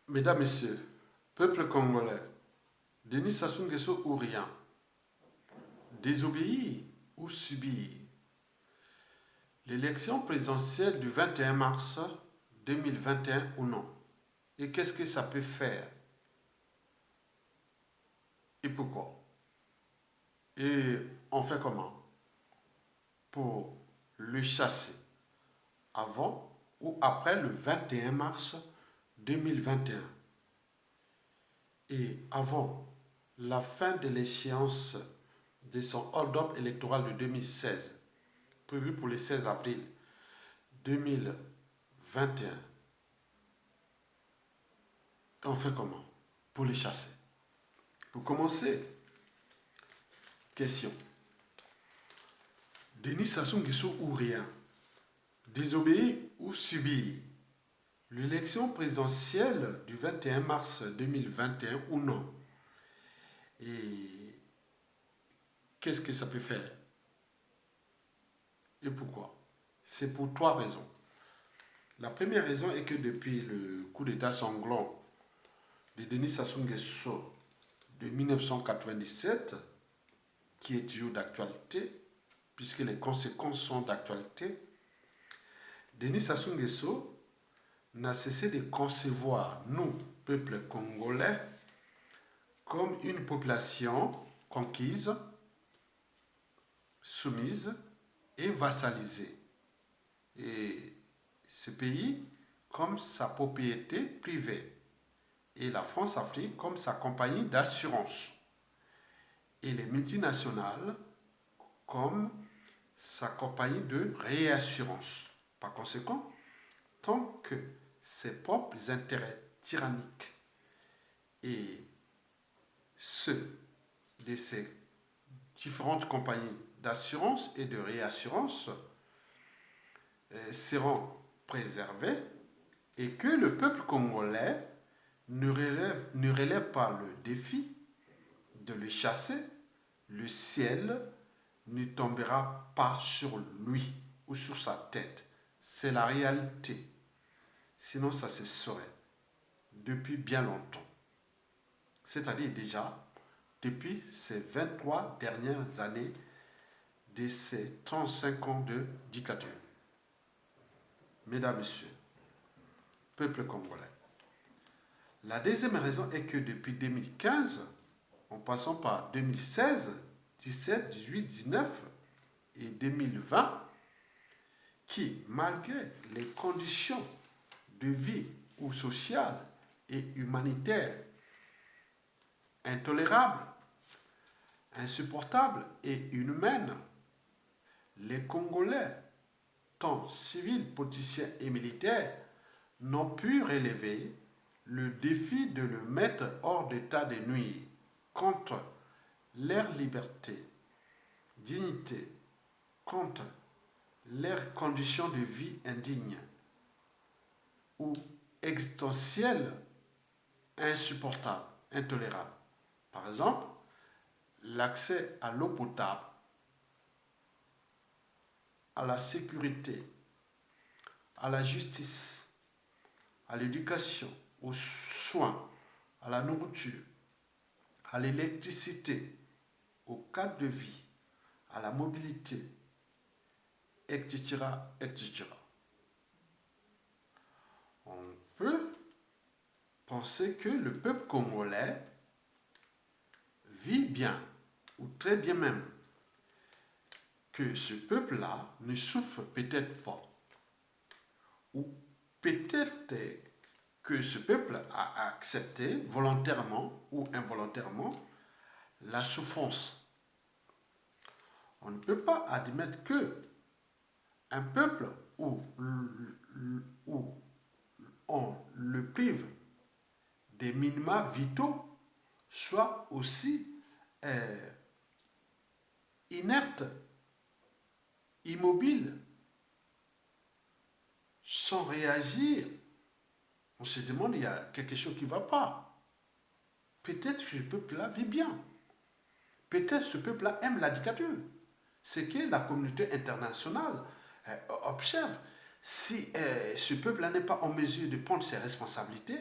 Mesdames, Messieurs, peuple congolais, Denis Sassou Nguesso ou rien, désobéir ou subir. L'élection présidentielle du 21 mars 2021 ou non. Et qu'est-ce que ça peut faire? Et pourquoi? Et on fait comment pour le chasser avant ou après le 21 mars 2021? Et avant la fin de l'échéance de son hold-up électoral de 2016, prévu pour le 16 avril 2021, on fait comment pour les chasser? Pour commencer, question. Denis Sassou Nguesso ou rien? Désobéir ou subir? L'élection présidentielle du 21 mars 2021 ou non? Et qu'est-ce que ça peut faire? Et pourquoi? C'est pour trois raisons. La première raison est que depuis le coup d'État sanglant de Denis Sassou Nguesso de 1997, qui est toujours d'actualité, puisque les conséquences sont d'actualité, Denis Sassou Nguesso n'a cessé de concevoir nous, peuple congolais, comme une population conquise, soumise et vassalisée. Et ce pays comme sa propriété privée. Et la France-Afrique comme sa compagnie d'assurance. Et les multinationales comme sa compagnie de réassurance. Par conséquent, tant que ses propres intérêts tyranniques et ceux de ces différentes compagnies d'assurance et de réassurance seront préservés et que le peuple congolais ne relève pas le défi de le chasser, le ciel ne tombera pas sur lui ou sur sa tête. C'est la réalité. Sinon, ça se saurait depuis bien longtemps. C'est-à-dire déjà depuis ces 23 dernières années de ces 35 ans de dictature. Mesdames, Messieurs, peuple congolais. La deuxième raison est que depuis 2015, en passant par 2016, 17, 18, 19 et 2020, qui, malgré les conditions de vie ou sociales et humanitaires intolérables, insupportables et inhumaines, les Congolais, tant civils, politiciens et militaires, n'ont pu relever le défi de le mettre hors d'état de nuire contre leur liberté, dignité, contre leurs conditions de vie indignes ou existentielles insupportables, intolérables. Par exemple, l'accès à l'eau potable, à la sécurité, à la justice, à l'éducation, aux soins, à la nourriture, à l'électricité, au cadre de vie, à la mobilité, etc., etc. On peut penser que le peuple congolais vit bien, ou très bien même, que ce peuple-là ne souffre peut-être pas, ou peut-être que ce peuple a accepté volontairement ou involontairement la souffrance. On ne peut pas admettre que un peuple où on le prive des minima vitaux soit aussi inerte, immobile, sans réagir. On se demande, il y a quelque chose qui ne va pas. Peut-être que ce peuple-là vit bien. Peut-être que ce peuple-là aime la dictature. C'est que la communauté internationale observe. Si ce peuple-là n'est pas en mesure de prendre ses responsabilités,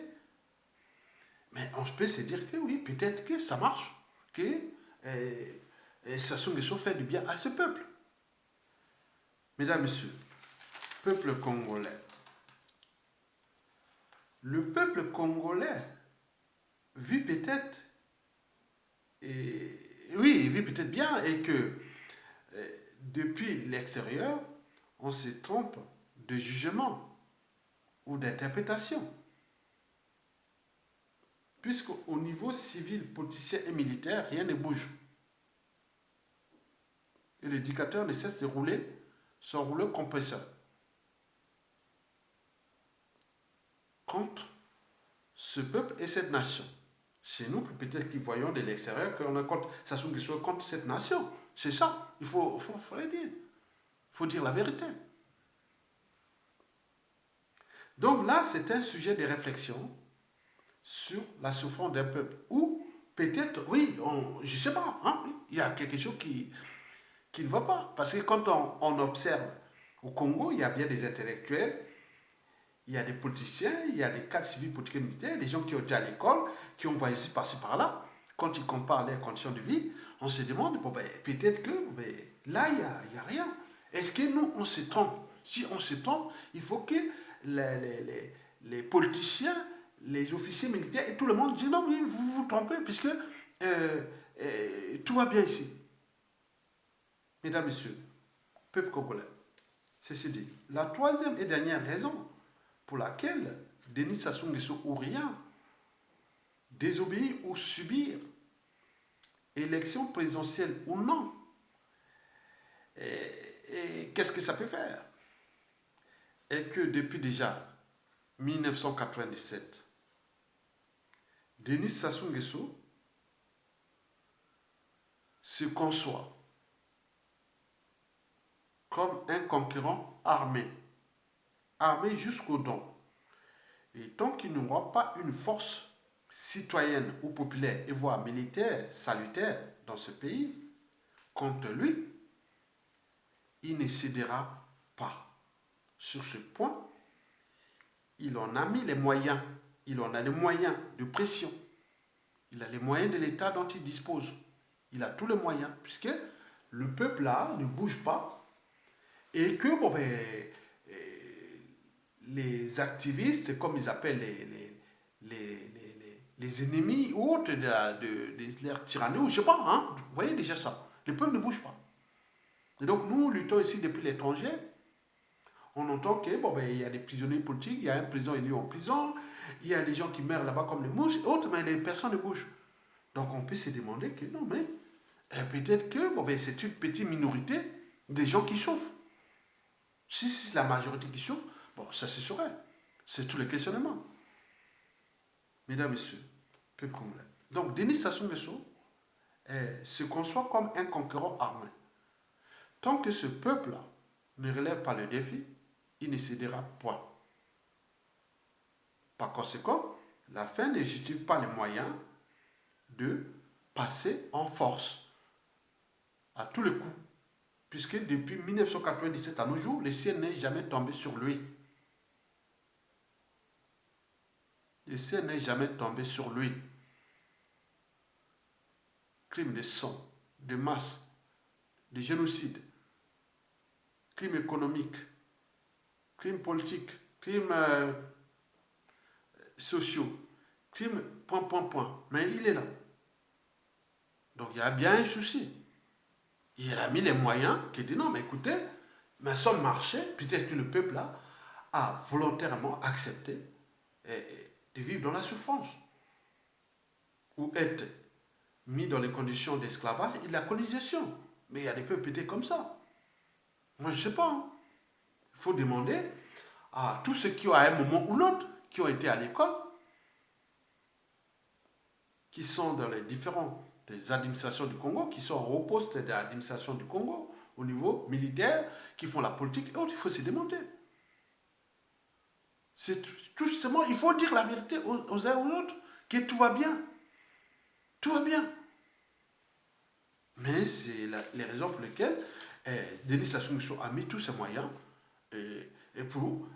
Mais on peut se dire que oui, peut-être que ça marche, que Sassou Nguesso fait du bien à ce peuple. Mesdames, Messieurs, peuple congolais. Le peuple congolais vit peut-être, oui, il vit peut-être bien et que depuis l'extérieur, on se trompe de jugement ou d'interprétation. Puisqu'au niveau civil, politicien et militaire, rien ne bouge. Et le dictateur ne cesse de rouler son rouleau compresseur contre ce peuple et cette nation. C'est nous peut-être qui voyons de l'extérieur qu'on a contre Sassou Nguesso contre cette nation. C'est ça. Il faut le dire. Il faut dire la vérité. Donc là, c'est un sujet de réflexion sur la souffrance d'un peuple. Ou peut-être, oui, je ne sais pas, hein, il y a quelque chose qui ne va pas. Parce que quand on observe au Congo, il y a bien des intellectuels, il y a des politiciens, il y a des cadres civils, politiques et militaires, des gens qui ont été à l'école, qui ont voyagé par-ci par-là. Quand ils comparent leurs conditions de vie, on se demande, bon, ben, peut-être que là, il n'y a rien. Est-ce que nous, on se trompe? Si on se trompe, il faut que les politiciens, les officiers militaires et tout le monde disent non, oui, vous vous trompez, puisque tout va bien ici. Mesdames, Messieurs, peuple congolais, ceci dit, la troisième et dernière raison pour laquelle Denis Sassou Nguesso ou rien, désobéir ou subir, élection présidentielle ou non, et qu'est-ce que ça peut faire? Et que depuis déjà 1997, Denis Sassou Nguesso se conçoit comme un conquérant armé, armé jusqu'aux dents. Et tant qu'il n'aura pas une force citoyenne ou populaire et voire militaire salutaire dans ce pays, contre lui, il ne cédera pas. Sur ce point, il en a mis les moyens. Il en a les moyens de pression. Il a les moyens de l'État dont il dispose. Il a tous les moyens, puisque le peuple là ne bouge pas et que bon, ben, les activistes, comme ils appellent les ennemis ou autres de leur tyrannie, ou je sais pas, hein, vous voyez déjà ça. Le peuple ne bouge pas. Et donc nous luttons ici depuis l'étranger. On entend que bon, ben, il y a des prisonniers politiques, il y a un président élu en prison, il y a des gens qui meurent là-bas comme les mouches, et autres, mais les personnes ne bougent. Donc on peut se demander que non, mais peut-être que bon, ben, c'est une petite minorité des gens qui souffrent. Si c'est la majorité qui souffre, bon, ça se saurait. C'est tout le questionnement. Mesdames, Messieurs, peuple congolais. Donc Denis Sassou Nguesso se conçoit comme un conquérant armé. Tant que ce peuple-là ne relève pas le défi, il ne cédera point. Par conséquent, la fin ne justifie pas les moyens de passer en force à tous les coups. Puisque depuis 1997 à nos jours, le ciel n'est jamais tombé sur lui. Le ciel n'est jamais tombé sur lui. Crime de sang, de masse, de génocide, crime économique, crime politique, crime sociaux, crime point. Mais il est là. Donc il y a bien un souci. Il a mis les moyens qui dit non, mais écoutez, mais sans marché, peut-être que le peuple là a volontairement accepté de vivre dans la souffrance ou être mis dans les conditions d'esclavage et de la colonisation. Mais il y a des peuples peut-être comme ça. Moi, je ne sais pas. Hein. Il faut demander à tous ceux qui ont à un moment ou l'autre, qui ont été à l'école, qui sont dans les différentes administrations du Congo, qui sont au poste de l'administration du Congo, au niveau militaire, qui font la politique et autres, il faut se demander. C'est tout justement, il faut dire la vérité aux uns ou aux autres, que tout va bien. Tout va bien. Mais c'est les raisons pour lesquelles Denis Sassou Nguesso a mis tous ses moyens et pour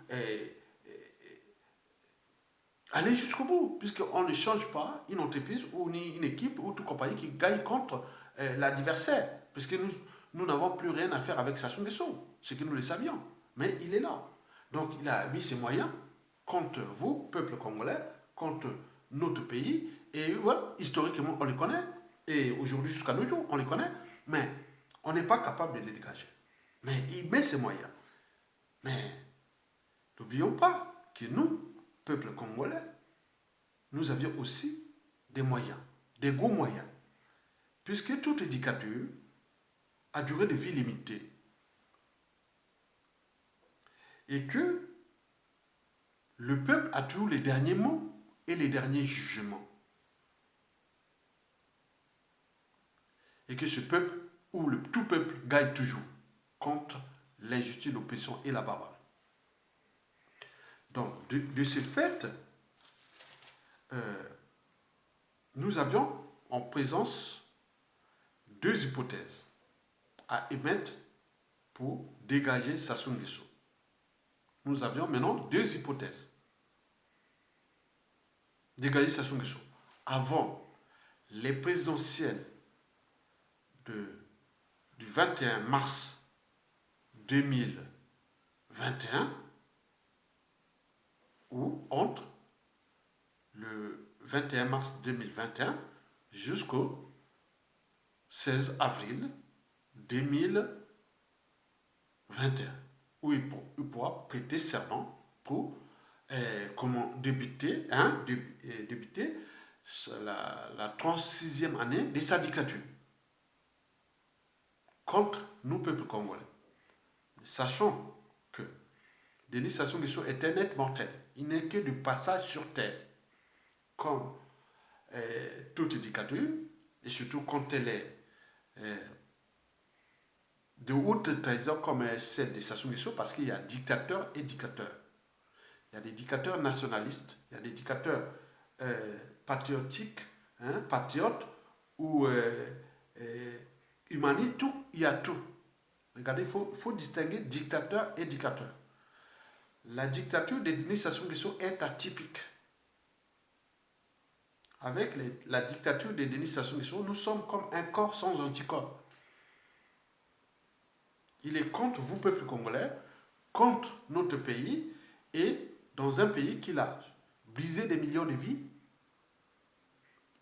aller jusqu'au bout, puisqu'on ne change pas une entreprise ou une équipe ou toute compagnie qui gagne contre l'adversaire, puisque nous n'avons plus rien à faire avec Sassou Nguesso, ce que nous le savions, mais il est là. Donc il a mis ses moyens contre vous, peuple congolais, contre notre pays, et voilà, historiquement on les connaît, et aujourd'hui jusqu'à nos jours on les connaît, mais on n'est pas capable de les dégager. Mais il met ses moyens. Mais n'oublions pas que nous, peuple congolais, nous avions aussi des moyens, des gros moyens. Puisque toute dictature a durée de vie limitée. Et que le peuple a toujours les derniers mots et les derniers jugements. Et que ce peuple, ou le tout peuple, gagne toujours contre l'injustice, l'oppression et la barbarie. Donc, de ce fait, nous avions en présence deux hypothèses à émettre pour dégager Sassou Nguesso. Nous avions maintenant deux hypothèses. Dégager Sassou Nguesso. Avant les présidentielles du 21 mars 2021 ou entre le 21 mars 2021 jusqu'au 16 avril 2021, où il pourra prêter serment pour débuter la 36e année de sa dictature contre nous, peuple congolais. Sachant que Denis Sassou Nguesso est un être mortel. Il n'est que de passage sur terre. Comme toute dictature, et surtout quand elle est de haute trahison comme celle de Sassou Nguesso, parce qu'il y a dictateur et dictateur. Il y a des dictateurs nationalistes, il y a des dictateurs patriotiques, patriotes, ou humanistes, tout, il y a tout. Regardez, il faut distinguer dictateur et dictateur. La dictature de Denis Sassou Nguesso est atypique. Avec la dictature de Denis Sassou Nguesso, nous sommes comme un corps sans anticorps. Il est contre vous, peuple congolais, contre notre pays, et dans un pays qu'il a brisé des millions de vies,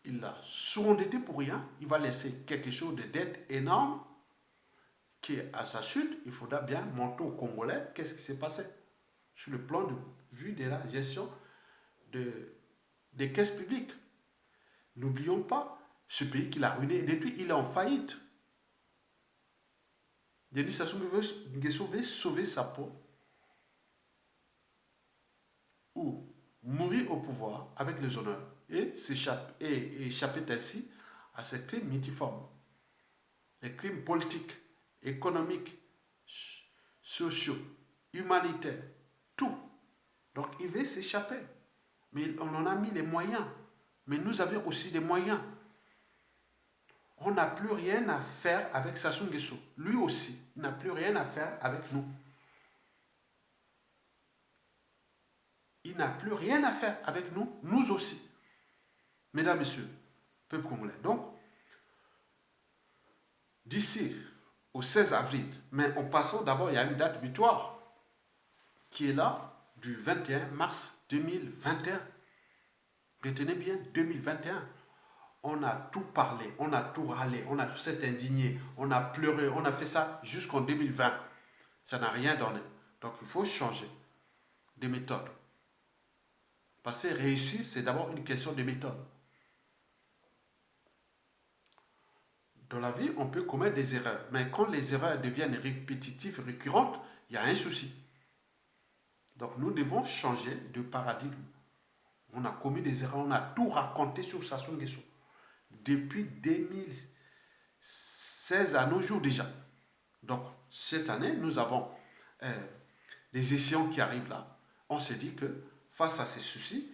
il l'a surendetté pour rien, il va laisser quelque chose de dette énorme, qui à sa chute, il faudra bien montrer aux Congolais qu'est-ce qui s'est passé sur le plan de vue de la gestion des caisses publiques. N'oublions pas, ce pays qu'il a ruiné et détruit, il est en faillite. Denis Sassou Nguesso veut sauver sa peau ou mourir au pouvoir avec les honneurs et échapper ainsi à ces crimes multiformes. Les crimes politiques, économiques, sociaux, humanitaires, tout. Donc il veut s'échapper. Mais on en a mis les moyens. Mais nous avions aussi des moyens. On n'a plus rien à faire avec Sassou Nguesso. Lui aussi, il n'a plus rien à faire avec nous. Il n'a plus rien à faire avec nous, nous aussi. Mesdames, Messieurs, peuple congolais. Donc, d'ici au 16 avril, mais en passant d'abord, il y a une date butoir qui est là, du 21 mars 2021. Retenez bien, 2021. On a tout parlé, on a tout râlé, on a tout s'est indigné, on a pleuré, on a fait ça jusqu'en 2020. Ça n'a rien donné. Donc il faut changer de méthode. Parce que réussir, c'est d'abord une question de méthode. Dans la vie, on peut commettre des erreurs. Mais quand les erreurs deviennent répétitives, récurrentes, il y a un souci. Donc nous devons changer de paradigme. On a commis des erreurs, on a tout raconté sur Sassou Nguesso. Depuis 2016 à nos jours déjà. Donc cette année, nous avons des échéances qui arrivent là. On s'est dit que face à ces soucis,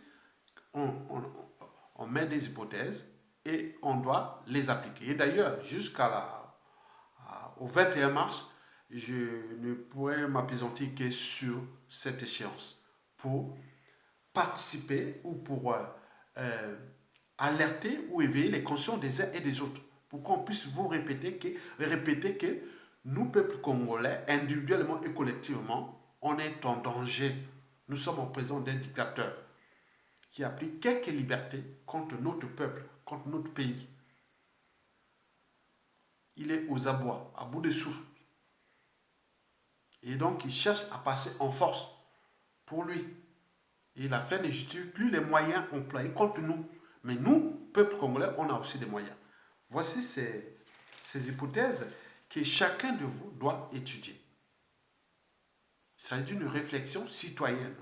on met des hypothèses et on doit les appliquer. Et d'ailleurs, au 21 mars, je ne pourrais m'apaisantir que sur cette échéance pour participer ou pour alerter ou éveiller les consciences des uns et des autres. Pour qu'on puisse vous répéter que nous, peuple congolais, individuellement et collectivement, on est en danger. Nous sommes en présence d'un dictateur qui applique quelques libertés contre notre peuple, contre notre pays. Il est aux abois, à bout de souffle. Et donc, il cherche à passer en force pour lui. Et la fin ne justifie plus les moyens employés contre nous. Mais nous, peuple congolais, on a aussi des moyens. Voici ces hypothèses que chacun de vous doit étudier. Il s'agit d'une réflexion citoyenne.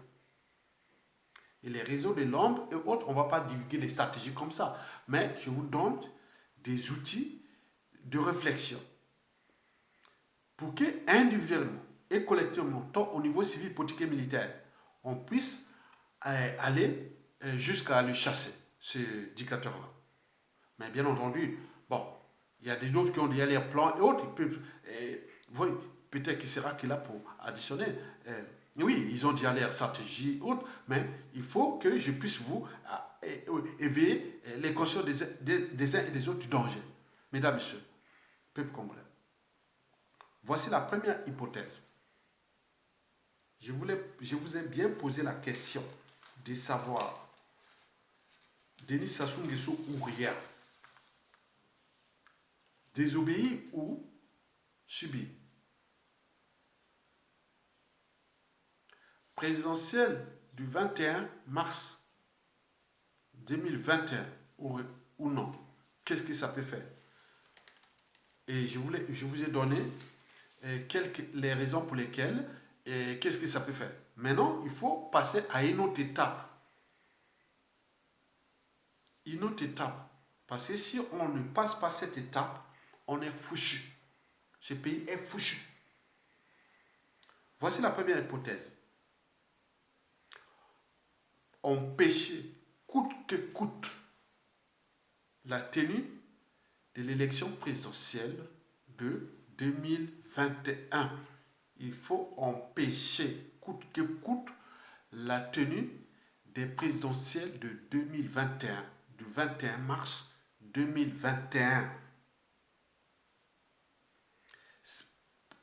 Et les réseaux de l'ombre et autres, on ne va pas divulguer les stratégies comme ça. Mais je vous donne des outils de réflexion pour que individuellement et collectivement, tant au niveau civil, politique et militaire, on puisse aller jusqu'à le chasser, ce dictateur-là. Mais bien entendu, bon, il y a d'autres qui ont déjà les plans et autres. Oui, peut-être qu'il sera là pour additionner. Oui, ils ont déjà leur stratégie et autres, mais il faut que je puisse vous éveiller les consciences des uns et des autres du danger. Mesdames, Messieurs, peuple congolais. Voici la première hypothèse. Je vous ai bien posé la question de savoir Denis Sassou Nguesso ou rien. Désobéir ou subir. Présidentielle du 21 mars 2021 ou non. Qu'est-ce que ça peut faire? Et je vous ai donné les raisons pour lesquelles qu'est-ce que ça peut faire. Maintenant, il faut passer à une autre étape. Une autre étape. Parce que si on ne passe pas cette étape, on est fouchu. Ce pays est fouchu. Voici la première hypothèse. Empêcher coûte que coûte la tenue de l'élection présidentielle de 2021. Il faut empêcher coûte que coûte la tenue des présidentielles de 2021, du 21 mars 2021.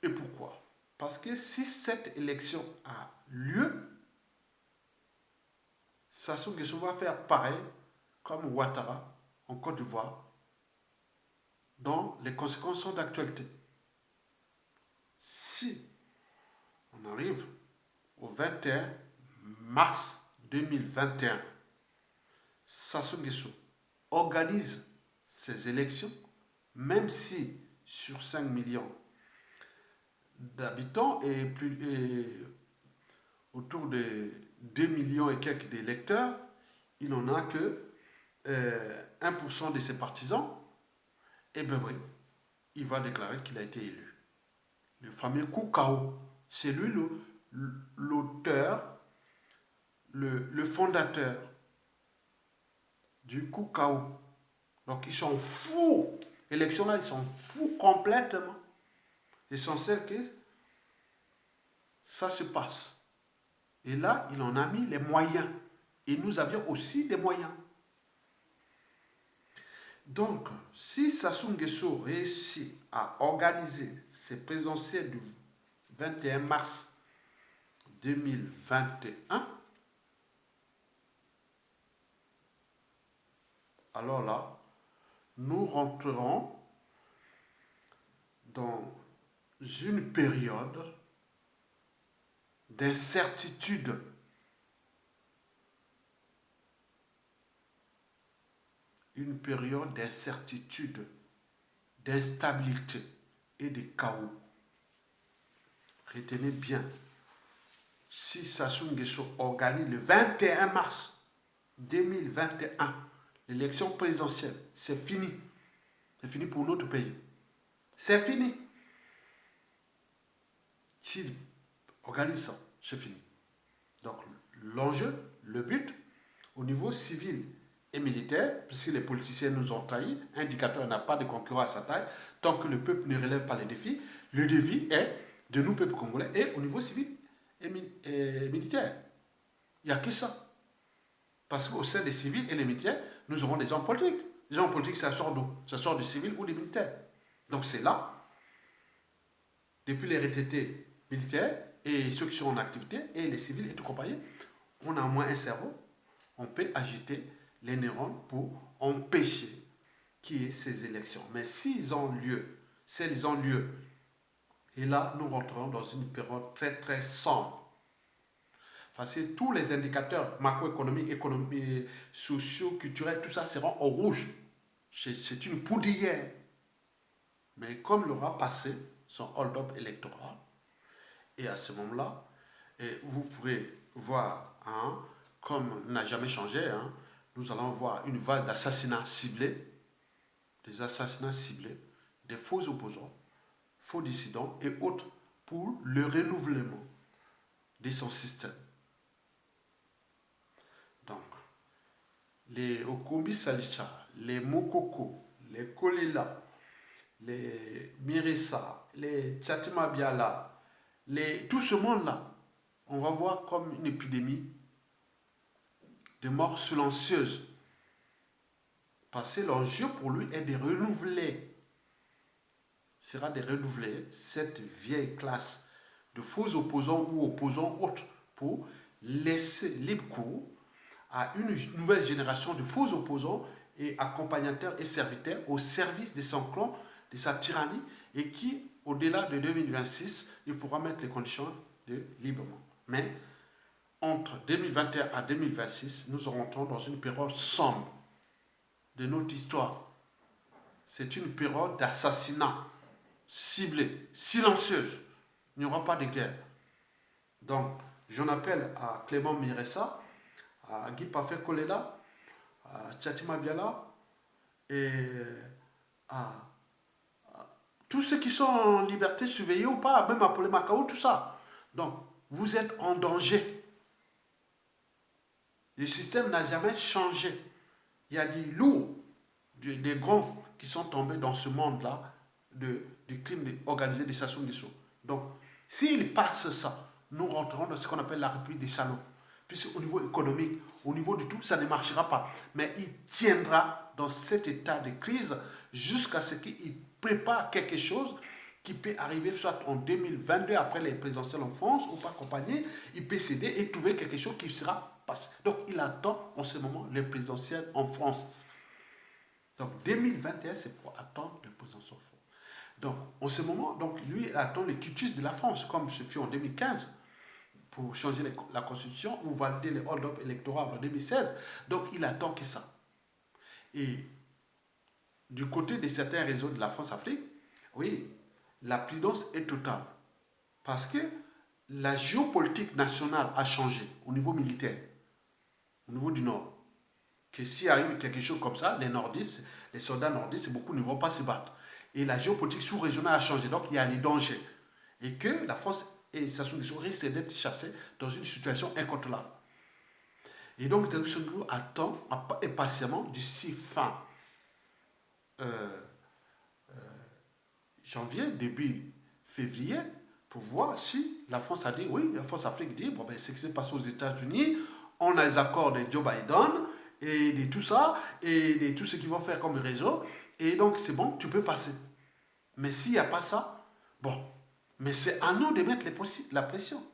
Et pourquoi? Parce que si cette élection a lieu, Sassou Nguesso va faire pareil comme Ouattara en Côte d'Ivoire, dont les conséquences sont d'actualité. Si on arrive au 21 mars 2021, Sassou Nguesso organise ces élections, même si sur 5 millions d'habitants et autour de 2 millions et quelques d'électeurs, il n'en a que 1% de ses partisans, et bien oui, il va déclarer qu'il a été élu. Le fameux Koukao, c'est lui l'auteur, le fondateur du Koukao. Donc ils sont fous. L'élection là, ils sont fous complètement. L'essentiel que ça se passe. Et là, il en a mis les moyens. Et nous avions aussi des moyens. Donc, si Sassou Nguesso réussit à organiser ces présidentielles du 21 mars 2021, alors là, nous rentrerons dans une période d'incertitude. Une période d'incertitude, d'instabilité et de chaos. Retenez bien, si Sassou Nguesso organise le 21 mars 2021 l'élection présidentielle, c'est fini. C'est fini pour notre pays. C'est fini. S'il organise ça, c'est fini. Donc l'enjeu, le but, au niveau civil et militaire, puisque les politiciens nous ont trahis, un dictateur n'a pas de concurrent à sa taille, tant que le peuple ne relève pas les défis, le défi est de nous, peuple congolais, et au niveau civil et militaire. Il n'y a que ça. Parce qu'au sein des civils et des militaires, nous aurons des hommes politiques. Les hommes politiques, ça sort d'où? Ça sort du civil ou des militaires. Donc c'est là, depuis les retraités militaires et ceux qui sont en activité, et les civils et tout compagnie, on a moins un cerveau, on peut agiter les neurones pour empêcher qu'il y ait ces élections. Mais s'ils ont lieu, et là, nous rentrons dans une période très très sombre. Parce que tous les indicateurs macroéconomiques, économiques, sociaux, culturels, tout ça seront au rouge. C'est une poudrière. Mais comme il aura passé son hold-up électoral, et à ce moment-là, vous pourrez voir, hein, comme n'a jamais changé, hein, nous allons voir une vague d'assassinats ciblés, des assassinats ciblés, des faux opposants, faux dissidents et autres pour le renouvellement de son système. Donc, les Okombi Salisha, les Mokoko, les Kolela, les Miressa, les Tchatima Biala, tout ce monde-là, on va voir comme une épidémie de morts silencieuses. Parce que l'enjeu pour lui est de renouveler, sera de renouveler cette vieille classe de faux opposants ou opposants autres pour laisser libre cours à une nouvelle génération de faux opposants et accompagnateurs et serviteurs au service de son clan, de sa tyrannie, et qui, au-delà de 2026, il pourra mettre les conditions de librement. Mais entre 2021 à 2026, nous rentrons dans une période sombre de notre histoire. C'est une période d'assassinat ciblée, silencieuse. Il n'y aura pas de guerre. Donc, j'en appelle à Clément Miressa, à Guy Pafé Kolela, à Tchatima Biala et à tous ceux qui sont en liberté surveillée ou pas, même à Polé Macao, tout ça. Donc, vous êtes en danger. Le système n'a jamais changé. Il y a des lourds, des grands qui sont tombés dans ce monde-là du crime organisé des Sassou Nguesso. Donc, s'ils passent ça, nous rentrons dans ce qu'on appelle la République des salauds. Puisque au niveau économique, au niveau de tout, ça ne marchera pas. Mais il tiendra dans cet état de crise jusqu'à ce qu'il prépare quelque chose qui peut arriver soit en 2022 après les présidentielles en France ou pas accompagné, il peut céder et trouver quelque chose qui sera passé. Donc il attend en ce moment les présidentielles en France. Donc 2021, c'est pour attendre les présidentielles en France. Donc en ce moment, donc, lui il attend le quitus de la France, comme ce fut en 2015 pour changer la constitution ou valider les hold-up électoraux en 2016. Donc il attend que ça. Et du côté de certains réseaux de la France-Afrique, oui, la prudence est totale. Parce que la géopolitique nationale a changé au niveau militaire, au niveau du Nord. Que s'il arrive quelque chose comme ça, les nordistes, les soldats nordistes, beaucoup ne vont pas se battre. Et la géopolitique sous-régionale a changé. Donc il y a les dangers. Et que la France et Sassou Nguesso risquent d'être chassés dans une situation incontrôlable. Et donc Sassou Nguesso attend impatiemment d'ici fin janvier, début février, pour voir si la France a dit, oui, la France-Afrique dit, bon, ben, ce qui s'est passé aux États-Unis, on a les accords de Joe Biden, et de tout ça, et de tout ce qu'ils vont faire comme réseau, et donc c'est bon, tu peux passer. Mais s'il n'y a pas ça, bon, mais c'est à nous de mettre la pression.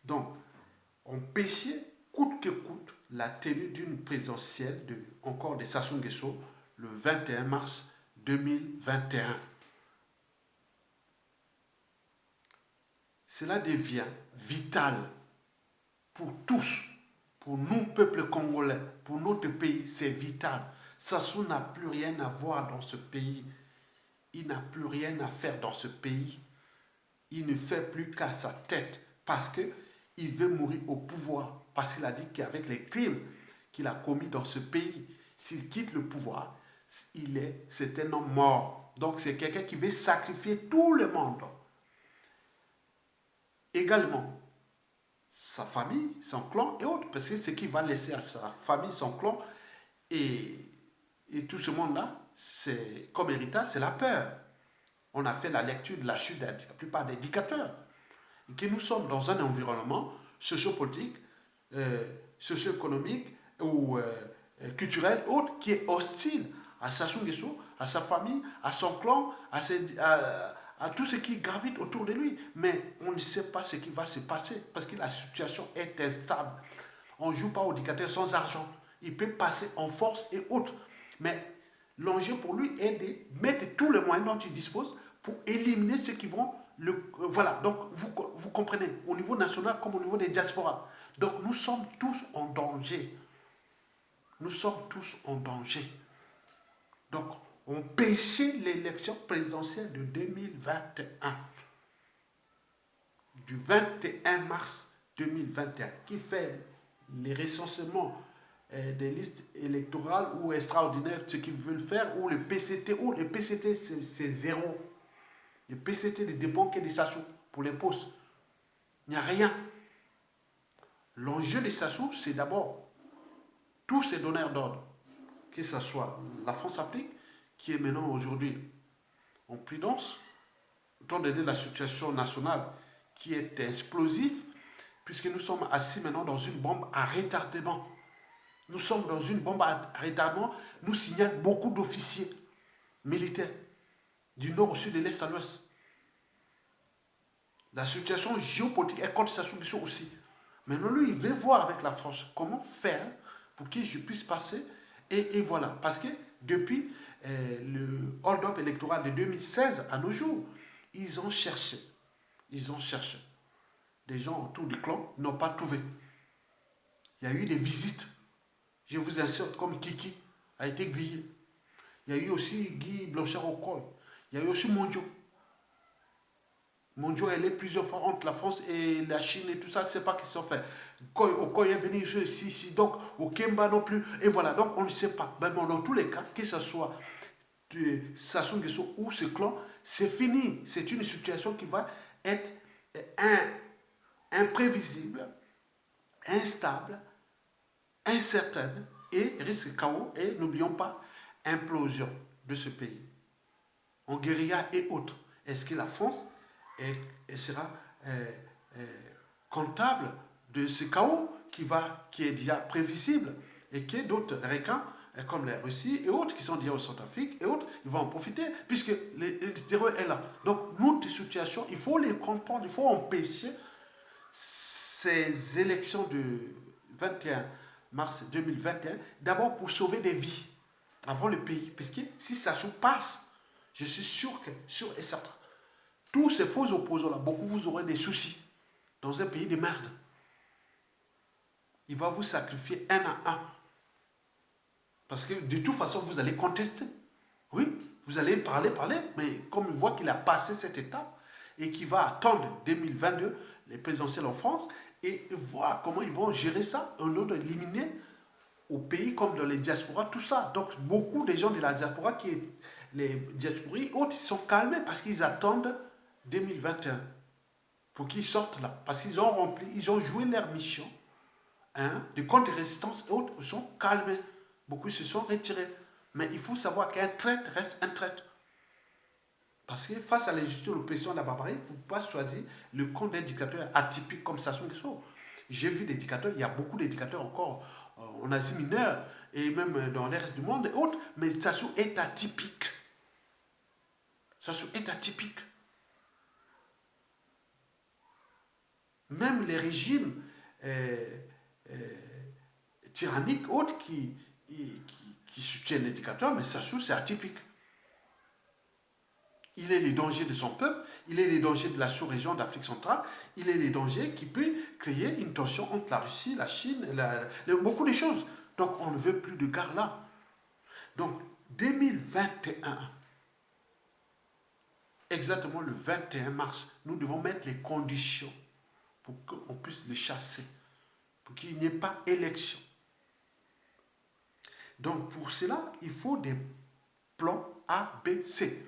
Donc, empêcher, coûte que coûte, la tenue d'une présidentielle encore de Sassou Nguesso le 21 mars 2021. Cela devient vital pour tous, pour nous, peuple congolais, pour notre pays, c'est vital. Sassou n'a plus rien à voir dans ce pays. Il n'a plus rien à faire dans ce pays. Il ne fait plus qu'à sa tête parce qu'il veut mourir au pouvoir. Parce qu'il a dit qu'avec les crimes qu'il a commis dans ce pays, s'il quitte le pouvoir, c'est un homme mort. Donc c'est quelqu'un qui veut sacrifier tout le monde. Également, sa famille, son clan et autres. Parce que ce qu'il va laisser à sa famille, son clan et tout ce monde-là, c'est comme héritage, c'est la peur. On a fait la lecture de la chute de la plupart des dictateurs. Et que nous sommes dans un environnement sociopolitique socio-économique ou culturel, autre, qui est hostile à Sassou Nguesso, à sa famille, à son clan, à tout ce qui gravite autour de lui. Mais on ne sait pas ce qui va se passer parce que la situation est instable. On ne joue pas au dictateur sans argent. Il peut passer en force et autres. Mais l'enjeu pour lui est de mettre tous les moyens dont il dispose pour éliminer ceux qui vont voilà, donc vous comprenez, au niveau national comme au niveau des diasporas. Donc nous sommes tous en danger. Nous sommes tous en danger. Donc, on pêchait l'élection présidentielle de 2021, du 21 mars 2021, qui fait les recensements des listes électorales ou extraordinaires, ce qu'ils veulent faire, ou le PCT, c'est zéro. Le PCT ne dépend que des Sassou pour les postes. Il n'y a rien. L'enjeu des Sassou, c'est d'abord tous ces donneurs d'ordre, que ce soit la France-Afrique, qui est maintenant aujourd'hui en prudence, étant donné la situation nationale qui est explosive, puisque nous sommes assis maintenant dans une bombe à retardement. Nous sommes dans une bombe à retardement, nous signalent beaucoup d'officiers militaires, du nord au sud, de l'est à l'ouest. La situation géopolitique est contre Sassou Nguesso aussi. Maintenant, lui, il veut voir avec la France comment faire pour que je puisse passer. Et voilà. Parce que depuis le hold-up électoral de 2016 à nos jours, ils ont cherché. Ils ont cherché. Des gens autour du clan n'ont pas trouvé. Il y a eu des visites. Je vous insiste, comme Kiki a été grillé. Il y a eu aussi Guy Blanchard-Okoye. Il y a eu aussi Mondio. Mondio est allé plusieurs fois entre la France et la Chine et tout ça, je ne sais pas ce qu'ils sont fait. Okoye est venu ici, donc au Kemba non plus. Et voilà, donc on ne sait pas. Mais bon, dans tous les cas, que ce soit de Sassou Nguesso ou ce clan, c'est fini. C'est une situation qui va être imprévisible, instable, incertaine et risque chaos. Et n'oublions pas, implosion de ce pays. En guérilla et autres. Est-ce que la France sera comptable de ce chaos qui est déjà prévisible et que d'autres requins comme la Russie et autres qui sont déjà au Centrafrique et autres, ils vont en profiter puisque le terror est là. Donc, notre situation, il faut les comprendre, il faut empêcher ces élections de 21 mars 2021, d'abord pour sauver des vies avant le pays. Parce que si ça se passe, je suis sûr et certain, tous ces faux opposants-là, beaucoup vous aurez des soucis dans un pays de merde. Il va vous sacrifier un à un. Parce que de toute façon, vous allez contester. Oui, vous allez parler, mais comme il voit qu'il a passé cette étape et qu'il va attendre 2022, les présidentielles en France, et voir comment ils vont gérer ça, au lieu d'éliminer au pays comme dans les diasporas, tout ça. Donc, beaucoup de gens de la diaspora, les diasporas, autres, ils sont calmés parce qu'ils attendent 2021 pour qu'ils sortent là. Parce qu'ils ont rempli, ils ont joué leur mission de contre-résistance et autres, ils sont calmés. Beaucoup se sont retirés. Mais il faut savoir qu'un traître reste un traître. Parce que face à l'injustice, l'oppression, la barbarie, vous ne pouvez pas choisir le camp d'un dictateur atypique comme Sassou Nguesso. J'ai vu des dictateurs, il y a beaucoup de dictateurs encore en Asie mineure et même dans le reste du monde et autres, mais Sassou est atypique. Sassou est atypique. Même les régimes tyranniques autres qui soutiennent les dictateurs, mais Sassou c'est atypique. Il est les dangers de son peuple, il est les dangers de la sous-région d'Afrique centrale, il est les dangers qui peuvent créer une tension entre la Russie, la Chine, beaucoup de choses. Donc on ne veut plus de guerre là. Donc 2021, exactement le 21 mars, nous devons mettre les conditions pour qu'on puisse les chasser, pour qu'il n'y ait pas élection. Donc pour cela, il faut des plans A, B, C.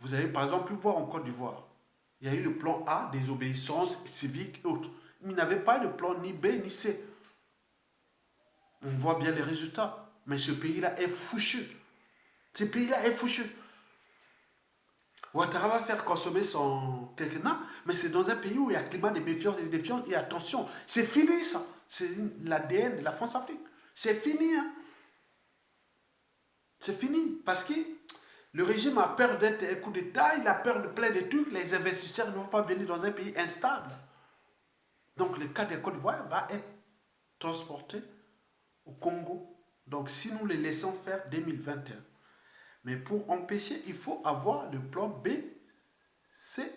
Vous avez par exemple pu voir en Côte d'Ivoire, il y a eu le plan A, désobéissance civique et autres. Mais il n'y avait pas de plan ni B ni C. On voit bien les résultats. Mais ce pays-là est fouchu. Ce pays-là est fouchu. Ouattara va faire consommer son quinquennat, mais c'est dans un pays où il y a un climat de méfiance et de défiance et attention. C'est fini ça. C'est l'ADN de la France-Afrique. C'est fini, hein. C'est fini. Parce que le régime a peur d'être un coup d'État, il a peur de plein de trucs. Les investisseurs ne vont pas venir dans un pays instable. Donc le cas de Côte d'Ivoire va être transporté au Congo. Donc si nous les laissons faire 2021. Mais pour empêcher, il faut avoir le plan B, C,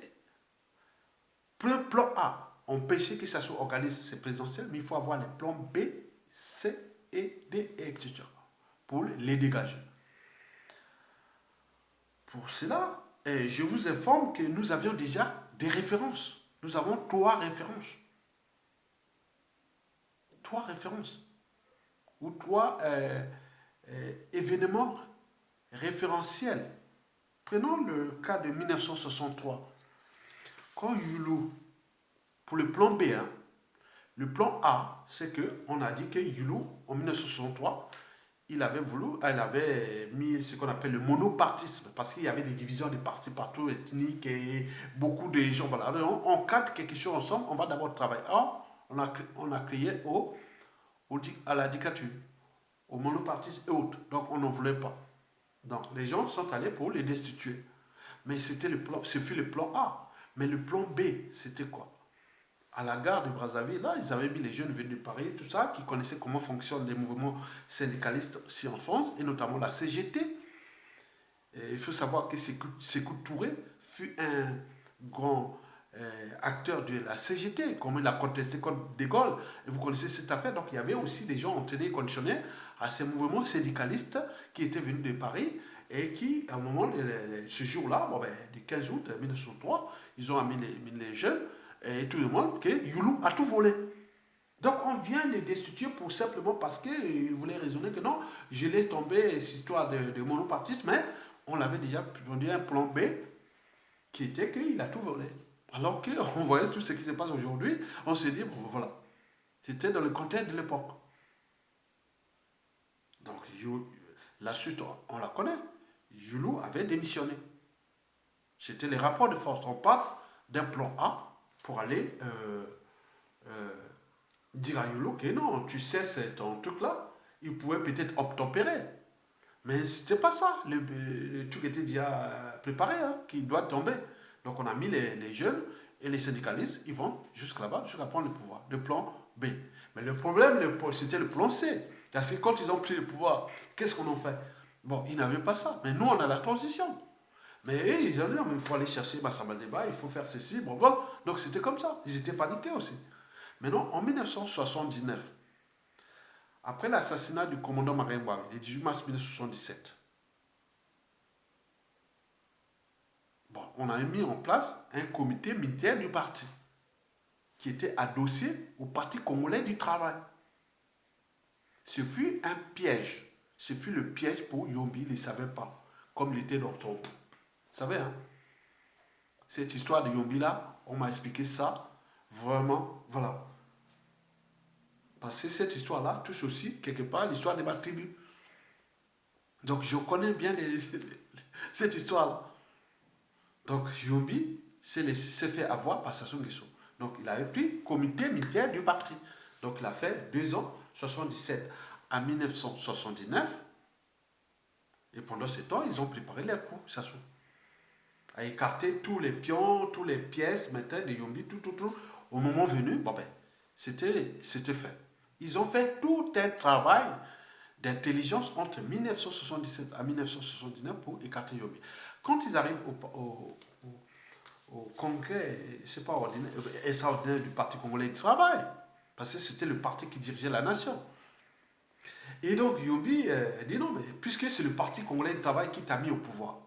plan A. Empêcher que ça soit organisé présidentiel, mais il faut avoir les plans B, C et D, etc. pour les dégager. Pour cela, je vous informe que nous avions déjà des références. Nous avons 3 références. 3 références. Ou 3 événements référentiels. Prenons le cas de 1963. Quand Yulu, pour le plan B, hein, le plan A, c'est qu'on a dit que Yulu, en 1963, il avait mis ce qu'on appelle le monopartisme, parce qu'il y avait des divisions de partis partout, ethniques, et beaucoup de gens. Voilà. On cadre quelque chose ensemble, on va d'abord travailler. Or, on a crié à la dictature, au monopartisme et autres. Donc, on n'en voulait pas. Donc, les gens sont allés pour les destituer. Mais ce fut le plan A. Mais le plan B, c'était quoi? À la gare de Brazzaville, là, ils avaient mis les jeunes venus de Paris, tout ça, qui connaissaient comment fonctionnent les mouvements syndicalistes aussi en France, et notamment la CGT. Et il faut savoir que Sékou Touré fut un grand acteur de la CGT, comme il a contesté contre De Gaulle. Et vous connaissez cette affaire. Donc il y avait aussi des gens entraînés et conditionnés à ces mouvements syndicalistes qui étaient venus de Paris et qui, à un moment, ce jour-là, du 15 août 1903, ils ont amené les jeunes et tout le monde que Youlou a tout volé. Donc on vient les destituer pour simplement parce qu'ils voulaient raisonner que non, je laisse tomber cette histoire de monopartisme, mais on l'avait déjà donné un plan B qui était qu'il a tout volé. Alors qu'on voyait tout ce qui se passe aujourd'hui, on s'est dit, bon voilà, c'était dans le contexte de l'époque. Donc la suite, on la connaît. Youlou avait démissionné. C'était les rapports de force. On part d'un plan A pour aller dire à Youlou que non, tu cesses ton truc là. Il pouvait peut-être obtempérer. Mais c'était pas ça. Le truc était déjà préparé, hein, qui doit tomber. Donc on a mis les jeunes et les syndicalistes, ils vont jusqu'à là-bas, jusqu'à prendre le pouvoir. Le plan B. Mais le problème, c'était le plan C. Parce que quand ils ont pris le pouvoir, qu'est-ce qu'on en fait? Bon, ils n'avaient pas ça. Mais nous, on a la transition. Mais eux, ils ont dit, non, mais il faut aller chercher Massamba Débat, il faut faire ceci, bon, bon. Donc c'était comme ça. Ils étaient paniqués aussi. Maintenant, en 1979, après l'assassinat du commandant Marimba, le 18 mars 1977, bon, on a mis en place un comité militaire du parti qui était adossé au Parti congolais du travail. Ce fut un piège. Ce fut le piège pour Yombi, il ne savait pas. Comme il était dans son... Vous savez, hein? Cette histoire de Yombi là, on m'a expliqué ça. Vraiment, voilà. Parce que cette histoire-là touche aussi, quelque part, l'histoire de ma tribu. Donc, je connais bien cette histoire-là. Donc, Yombi s'est fait avoir par Sassou Nguesso. Donc, il avait pris comité militaire du parti. Donc, il a fait 2 ans, 77 à 1979. Et pendant ce temps, ils ont préparé leur coup, Sassou. À écarter tous les pions, toutes les pièces, maintenant, de Yombi, tout. Au moment venu, bon ben, c'était fait. Ils ont fait tout un travail d'intelligence entre 1977 à 1979 pour écarter Yombi. Quand ils arrivent au congrès, c'est pas ordinaire, extraordinaire du Parti congolais du travail, parce que c'était le parti qui dirigeait la nation. Et donc Yombi dit non, mais puisque c'est le Parti congolais du travail qui t'a mis au pouvoir,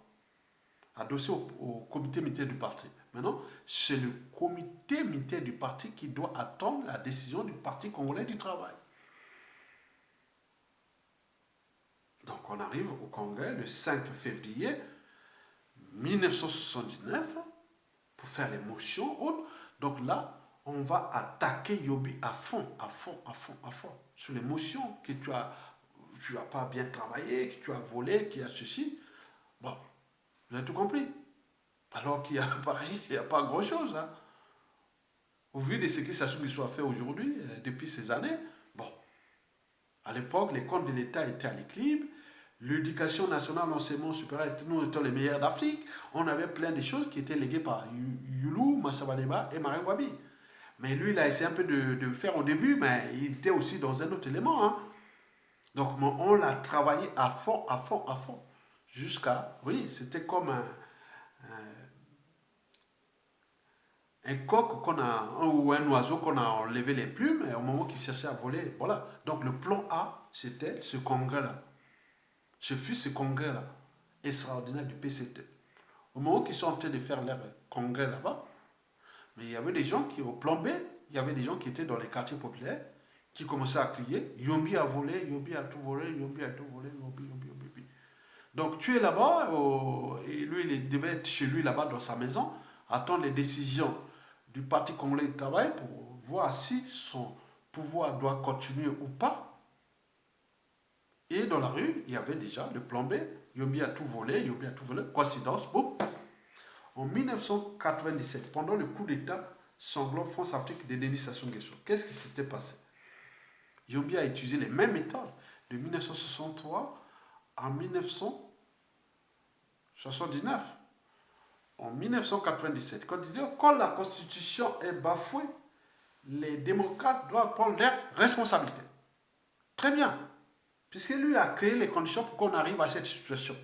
adossé au comité militaire du parti. Maintenant, c'est le comité militaire du parti qui doit attendre la décision du Parti congolais du travail. Donc on arrive au congrès le 5 février 1979 pour faire les motions. Donc là, on va attaquer Yombi à fond. Sur les motions que tu as pas bien travaillé, que tu as volé, qui a ceci. Bon, vous avez tout compris. Alors qu'il y a pareil, il n'y a pas grand-chose. Hein. Au vu de ce que Sassou Nguesso a fait aujourd'hui, depuis ces années, bon, à l'époque, les comptes de l'État étaient à l'équilibre. L'éducation nationale, l'enseignement supérieur, nous étions les meilleurs d'Afrique. On avait plein de choses qui étaient léguées par Youlou, Massawadeba et Marine Wabi. Mais lui, il a essayé un peu de faire au début, mais il était aussi dans un autre élément. Hein. Donc, on l'a travaillé à fond, à fond, à fond. Jusqu'à, oui, c'était comme un coq qu'on a, ou un oiseau qu'on a enlevé les plumes, et au moment qu'il cherchait à voler, voilà. Donc, le plan A, c'était ce congrès-là. Ce fut ce congrès-là, extraordinaire du PCT. Au moment qu'ils sont en train de faire leur congrès là-bas, mais il y avait des gens qui, au plan B, il y avait des gens qui étaient dans les quartiers populaires, qui commençaient à crier, Yombi a volé, Yombi a tout volé, Yombi a tout volé, Yombi, Yombi, Yombi. Yombi. Donc tu es là-bas, et lui, il devait être chez lui là-bas dans sa maison, attendre les décisions du Parti congolais du travail pour voir si son pouvoir doit continuer ou pas. Et dans la rue, il y avait déjà le plan B, Yombi a tout volé, Yombi a tout volé, coïncidence, boum. En 1997, pendant le coup d'État sanglant France-Afrique de Denis Sassou Nguesso, qu'est-ce qui s'était passé? Yombi a utilisé les mêmes méthodes de 1963 à 1979. En 1997, quand la Constitution est bafouée, les démocrates doivent prendre leurs responsabilités. Très bien. Puisque lui a créé les conditions pour qu'on arrive à cette situation.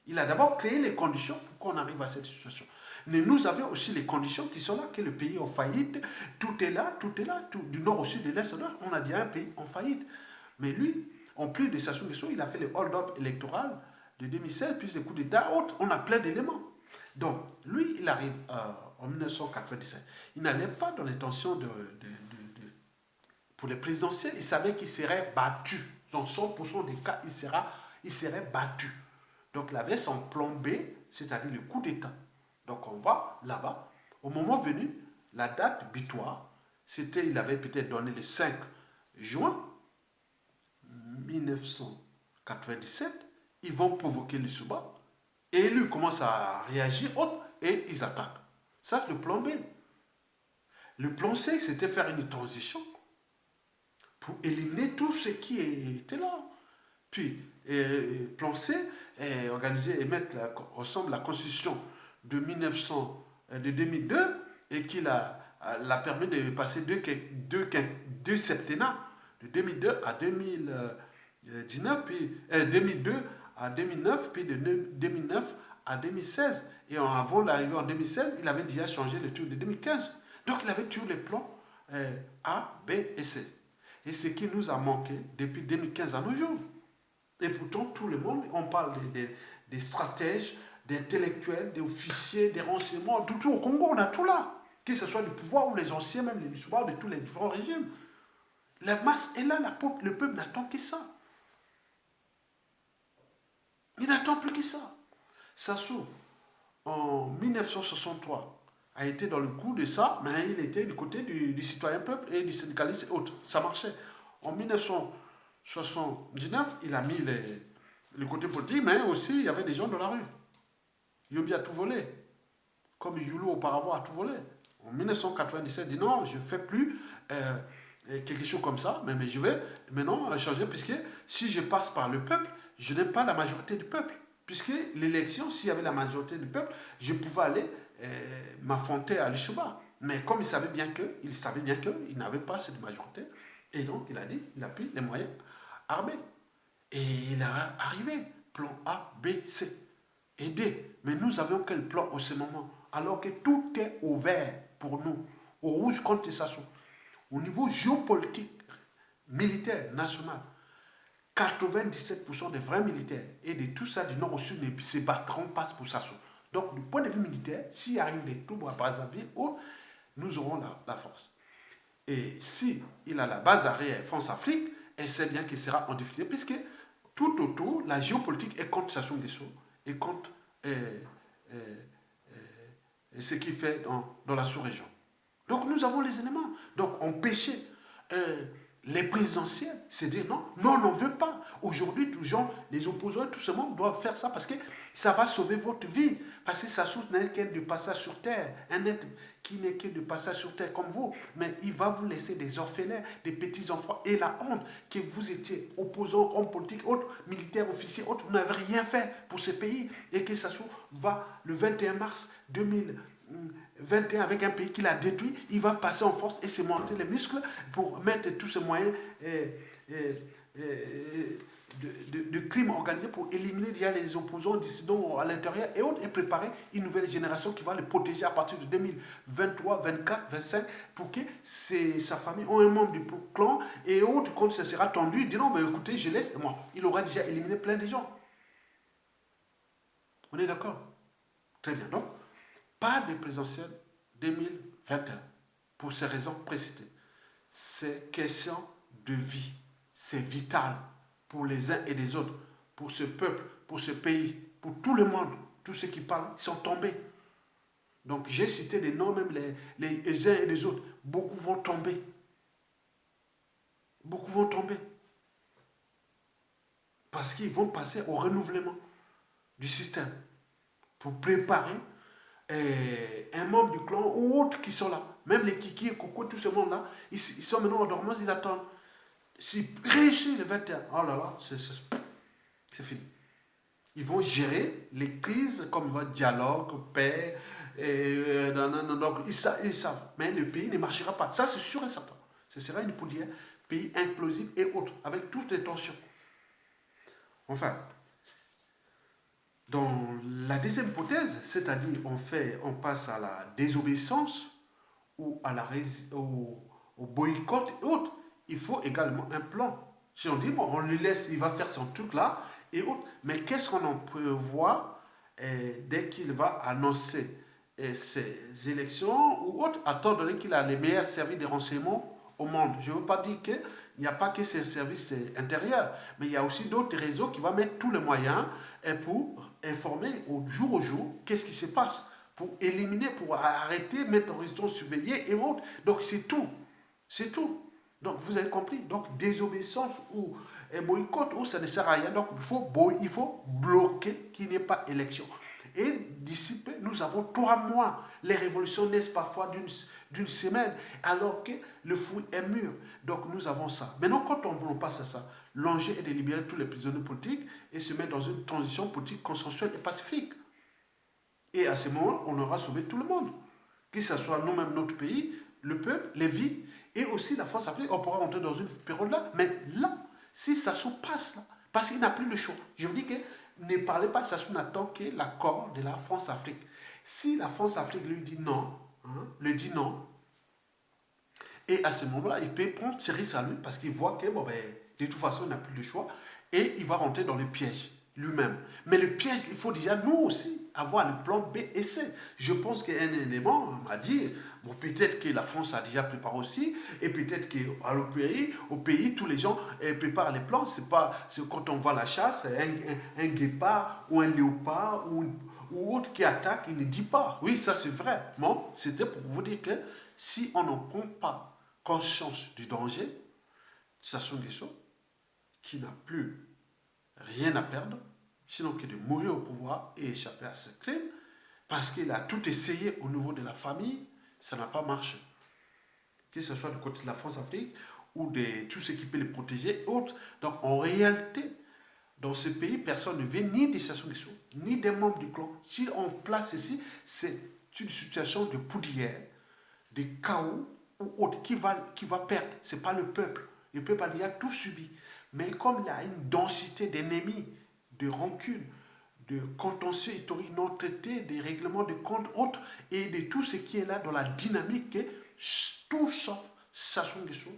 Il a d'abord créé les conditions pour qu'on arrive à cette situation. Mais nous avions aussi les conditions qui sont là, que le pays est en faillite. Tout est là, tout est là, tout, du nord au sud, de l'est au nord. On a dit un pays en faillite. Mais lui, en plus de Sassou Nguesso, il a fait le hold-up électoral de 2016, puis le coup d'État, on a plein d'éléments. Donc, lui, il arrive en 1997. Il n'allait pas dans l'intention pour les présidentielles. Il savait qu'il serait battu. Dans 100% des cas, il serait battu. Donc, il avait son plan B, c'est-à-dire le coup d'État. Donc, on va là-bas. Au moment venu, la date butoir, c'était, il avait peut-être donné le 5 juin 1997. Ils vont provoquer le Souba. Et lui commence à réagir et ils attaquent. Ça, c'est le plan B. Le plan C, c'était faire une transition pour éliminer tout ce qui était là. Puis, plan C, organiser et mettre ensemble la constitution de 2002 et qui l'a permis de passer deux septennats, de 2002 à 2019, puis 2002 à 2009, puis de 2009 à 2016. Et avant d'arriver en 2016, il avait déjà changé le tour de 2015. Donc il avait tous les plans A, B et C. Et ce qui nous a manqué depuis 2015 à nos jours. Et pourtant, tout le monde, on parle des stratèges, des intellectuels, des officiers, des renseignements, tout au Congo, on a tout là. Que ce soit le pouvoir ou les anciens, même les pouvoirs de tous les différents régimes. La masse est là, le peuple n'attend que ça. Il n'attend plus que ça. Sassou, en 1963, a été dans le coup de ça, mais il était du côté du citoyen peuple et du syndicaliste et autres. Ça marchait. En 1979, il a mis le côté politique, mais aussi il y avait des gens dans la rue. Yobi a tout volé, comme Youlou auparavant a tout volé. En 1997, il dit non, je ne fais plus quelque chose comme ça, mais je vais maintenant changer, puisque si je passe par le peuple, je n'ai pas la majorité du peuple. Puisque l'élection, s'il y avait la majorité du peuple, je pouvais aller m'affronter à l'Ishuba. Mais comme il savait bien qu'il n'avait pas cette majorité, et donc il a dit, il a pris les moyens armés. Et il est arrivé, plan A, B, C et D. Mais nous avions quel plan au ce moment? Alors que tout est au vert pour nous, au rouge contre Sassou. Au niveau géopolitique, militaire, national, 97% des vrais militaires et de tout ça du nord au sud ne se battront pas pour Sassou. Donc, du point de vue militaire, s'il arrive des troubles à Brazzaville, nous aurons la force. Et si il a la base arrière France-Afrique, elle sait bien qu'il sera en difficulté, puisque tout autour, la géopolitique est contre Sassou Nguesso et contre ce qu'il fait dans la sous-région. Donc nous avons les éléments. Donc empêcher Les présidentielles, c'est dire non, non, on n'en veut pas. Aujourd'hui, tous les gens, les opposants, tout ce monde doivent faire ça parce que ça va sauver votre vie. Parce que ça n'est qu'un de passage sur terre. Un être qui n'est que de passage sur terre comme vous. Mais il va vous laisser des orphelins, des petits-enfants. Et la honte que vous étiez opposants, hommes politiques, autres, militaires, officiers, autres, vous n'avez rien fait pour ce pays. Et que ça va le 21 mars 2021 avec un pays qu'il a détruit, il va passer en force et se monter les muscles pour mettre tous ces moyens de crimes organisés pour éliminer déjà les opposants, dissidents à l'intérieur et autres, et préparer une nouvelle génération qui va les protéger à partir de 2023, 24, 25, pour que sa famille ait un membre du clan et autres, quand ça sera tendu, il dit non, mais écoutez, je laisse, moi, il aura déjà éliminé plein de gens. On est d'accord? Très bien. Donc, pas de présidentielle 2021 pour ces raisons précitées. C'est question de vie. C'est vital pour les uns et les autres, pour ce peuple, pour ce pays, pour tout le monde. Tous ceux qui parlent, ils sont tombés. Donc j'ai cité des noms, même les uns et les autres. Beaucoup vont tomber. Beaucoup vont tomber. Parce qu'ils vont passer au renouvellement du système pour préparer un membre du clan ou autres qui sont là. Même les Kiki et Coco, tout ce monde-là, ils sont maintenant en dormance, ils attendent. S'ils réussissent le 21, oh là là, c'est fini. Ils vont gérer les crises comme va dialogue, paix, donc ils savent. Mais le pays ne marchera pas. Ça, c'est sûr et certain. Ce sera une poudrière, pays implosif et autres, avec toutes les tensions. Enfin, dans la deuxième hypothèse, c'est-à-dire on passe à la désobéissance ou au boycott et autres, il faut également un plan. Si on dit, bon, on lui laisse, il va faire son truc là et autres, mais qu'est-ce qu'on en prévoit dès qu'il va annoncer ces élections ou autres, étant donné qu'il a les meilleurs services de renseignement au monde. Je ne veux pas dire qu'il n'y a pas que ces services intérieurs, mais il y a aussi d'autres réseaux qui vont mettre tous les moyens pour informer au jour, qu'est-ce qui se passe, pour éliminer, pour arrêter, mettre en résidence surveillée et autres. Donc c'est tout. C'est tout. Donc vous avez compris. Donc désobéissance ou boycott, ou ça ne sert à rien. Donc il faut bloquer qu'il n'y ait pas élection. Et d'ici peu, nous avons 3 mois. Les révolutions naissent parfois d'une semaine, alors que le fruit est mûr. Donc nous avons ça. Maintenant, quand on passe à ça, l'enjeu est de libérer tous les prisonniers politiques et se mettre dans une transition politique consensuelle et pacifique. Et à ce moment, on aura sauvé tout le monde. Que ce soit nous-mêmes, notre pays, le peuple, les vies, et aussi la France Afrique, on pourra rentrer dans une période là. Mais là, si ça se passe là, parce qu'il n'a plus le choix. Je vous dis que ne parlez pas, ça n'attend que l'accord de la France Afrique. Si la France Afrique lui dit non, et à ce moment-là, il peut prendre ses risques à lui parce qu'il voit que de toute façon, il n'a plus le choix et il va rentrer dans le piège lui-même. Mais le piège, il faut déjà nous aussi avoir le plan B et C. Je pense qu'un élément m'a dit, bon, peut-être que la France a déjà préparé aussi, et peut-être qu'au pays, tous les gens préparent les plans. C'est quand on voit la chasse, un guépard ou un léopard ou autre qui attaque, il ne dit pas. Oui, ça c'est vrai. Bon, c'était pour vous dire que si on n'en prend pas conscience du danger, ce sont des choses qui n'a plus rien à perdre, sinon que de mourir au pouvoir et échapper à ce crime, parce qu'il a tout essayé au niveau de la famille, ça n'a pas marché. Que ce soit du côté de la France-Afrique ou de tout ce qui peut les protéger et autres. Donc en réalité, dans ce pays, personne ne veut ni des situations, ni des membres du clan. Si on place ici, c'est une situation de poudrière, de chaos ou autre qui va perdre. Ce n'est pas le peuple. Le peuple a déjà tout subi. Mais comme il y a une densité d'ennemis, de rancune, de contentieux historiques non traités, des règlements de comptes autres, et de tout ce qui est là dans la dynamique, tout sauf Sassou Nguesso,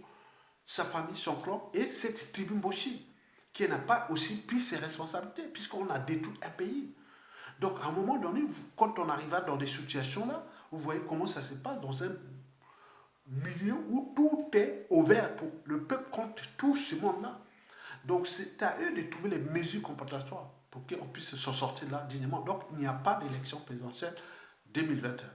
sa famille, son clan, et cette tribu Mboshi, qui n'a pas aussi pris ses responsabilités, puisqu'on a détruit un pays. Donc à un moment donné, quand on arrive dans des situations là, vous voyez comment ça se passe dans un milieu où tout est ouvert pour le peuple contre tout ce monde-là. Donc c'est à eux de trouver les mesures compensatoires pour qu'on puisse s'en sortir là dignement. Donc il n'y a pas d'élection présidentielle 2021.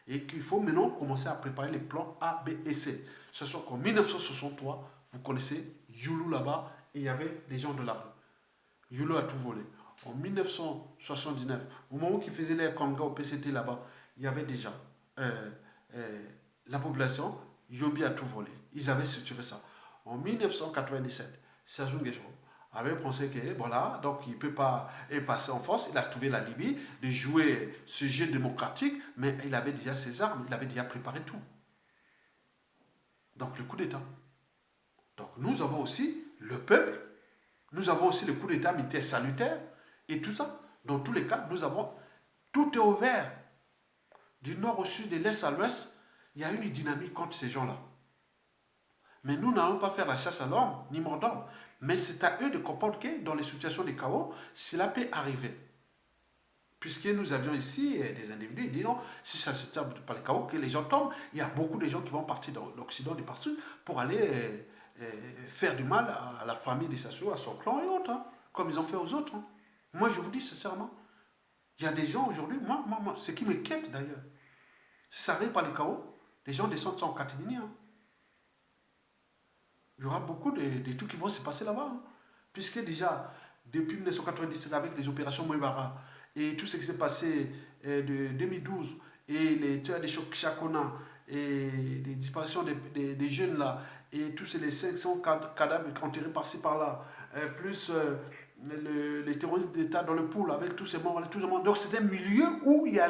Et qu'il faut maintenant commencer à préparer les plans A, B et C. Ce sont qu'en 1963, Vous connaissez Youlou là-bas, et il y avait des gens de la rue. Youlou a tout volé. En 1979, au moment où il faisait les congrès au PCT là-bas, il y avait déjà la population, Yobi a tout volé. Ils avaient structuré ça. En 1997, Sassou Nguesso avait pensé que voilà, donc il ne peut pas passer en force. Il a trouvé la Libye de jouer ce jeu démocratique, mais il avait déjà ses armes, il avait déjà préparé tout. Donc le coup d'État. Donc nous avons aussi le peuple, nous avons aussi le coup d'État militaire salutaire et tout ça. Dans tous les cas, nous avons tout est ouvert. Du nord au sud, de l'est à l'ouest, il y a une dynamique contre ces gens-là. Mais nous n'allons pas faire la chasse à l'homme, ni mort d'homme. Mais c'est à eux de comprendre que dans les situations de chaos, cela peut arriver. Puisque nous avions ici des individus, ils disent non, si ça se tient par le chaos, que les gens tombent, il y a beaucoup de gens qui vont partir dans l'Occident, de partout, pour aller faire du mal à la famille des Sassou, à son clan et autres, hein, comme ils ont fait aux autres. Hein. Moi, je vous dis sincèrement, il y a des gens aujourd'hui, moi, ce qui m'inquiète d'ailleurs, si ça arrive par le chaos, les gens descendent en catimini. Hein. Il y aura beaucoup de trucs qui vont se passer là-bas. Hein. Puisque déjà, depuis 1997, avec les opérations Moïbara et tout ce qui s'est passé de 2012, et les tueurs de Chakona, et les disparitions des jeunes là, et tous les 500 cadavres enterrés par-ci par-là, plus les terroristes d'État dans le pool avec tous ces morts, tous les morts. Donc c'est un milieu où il y a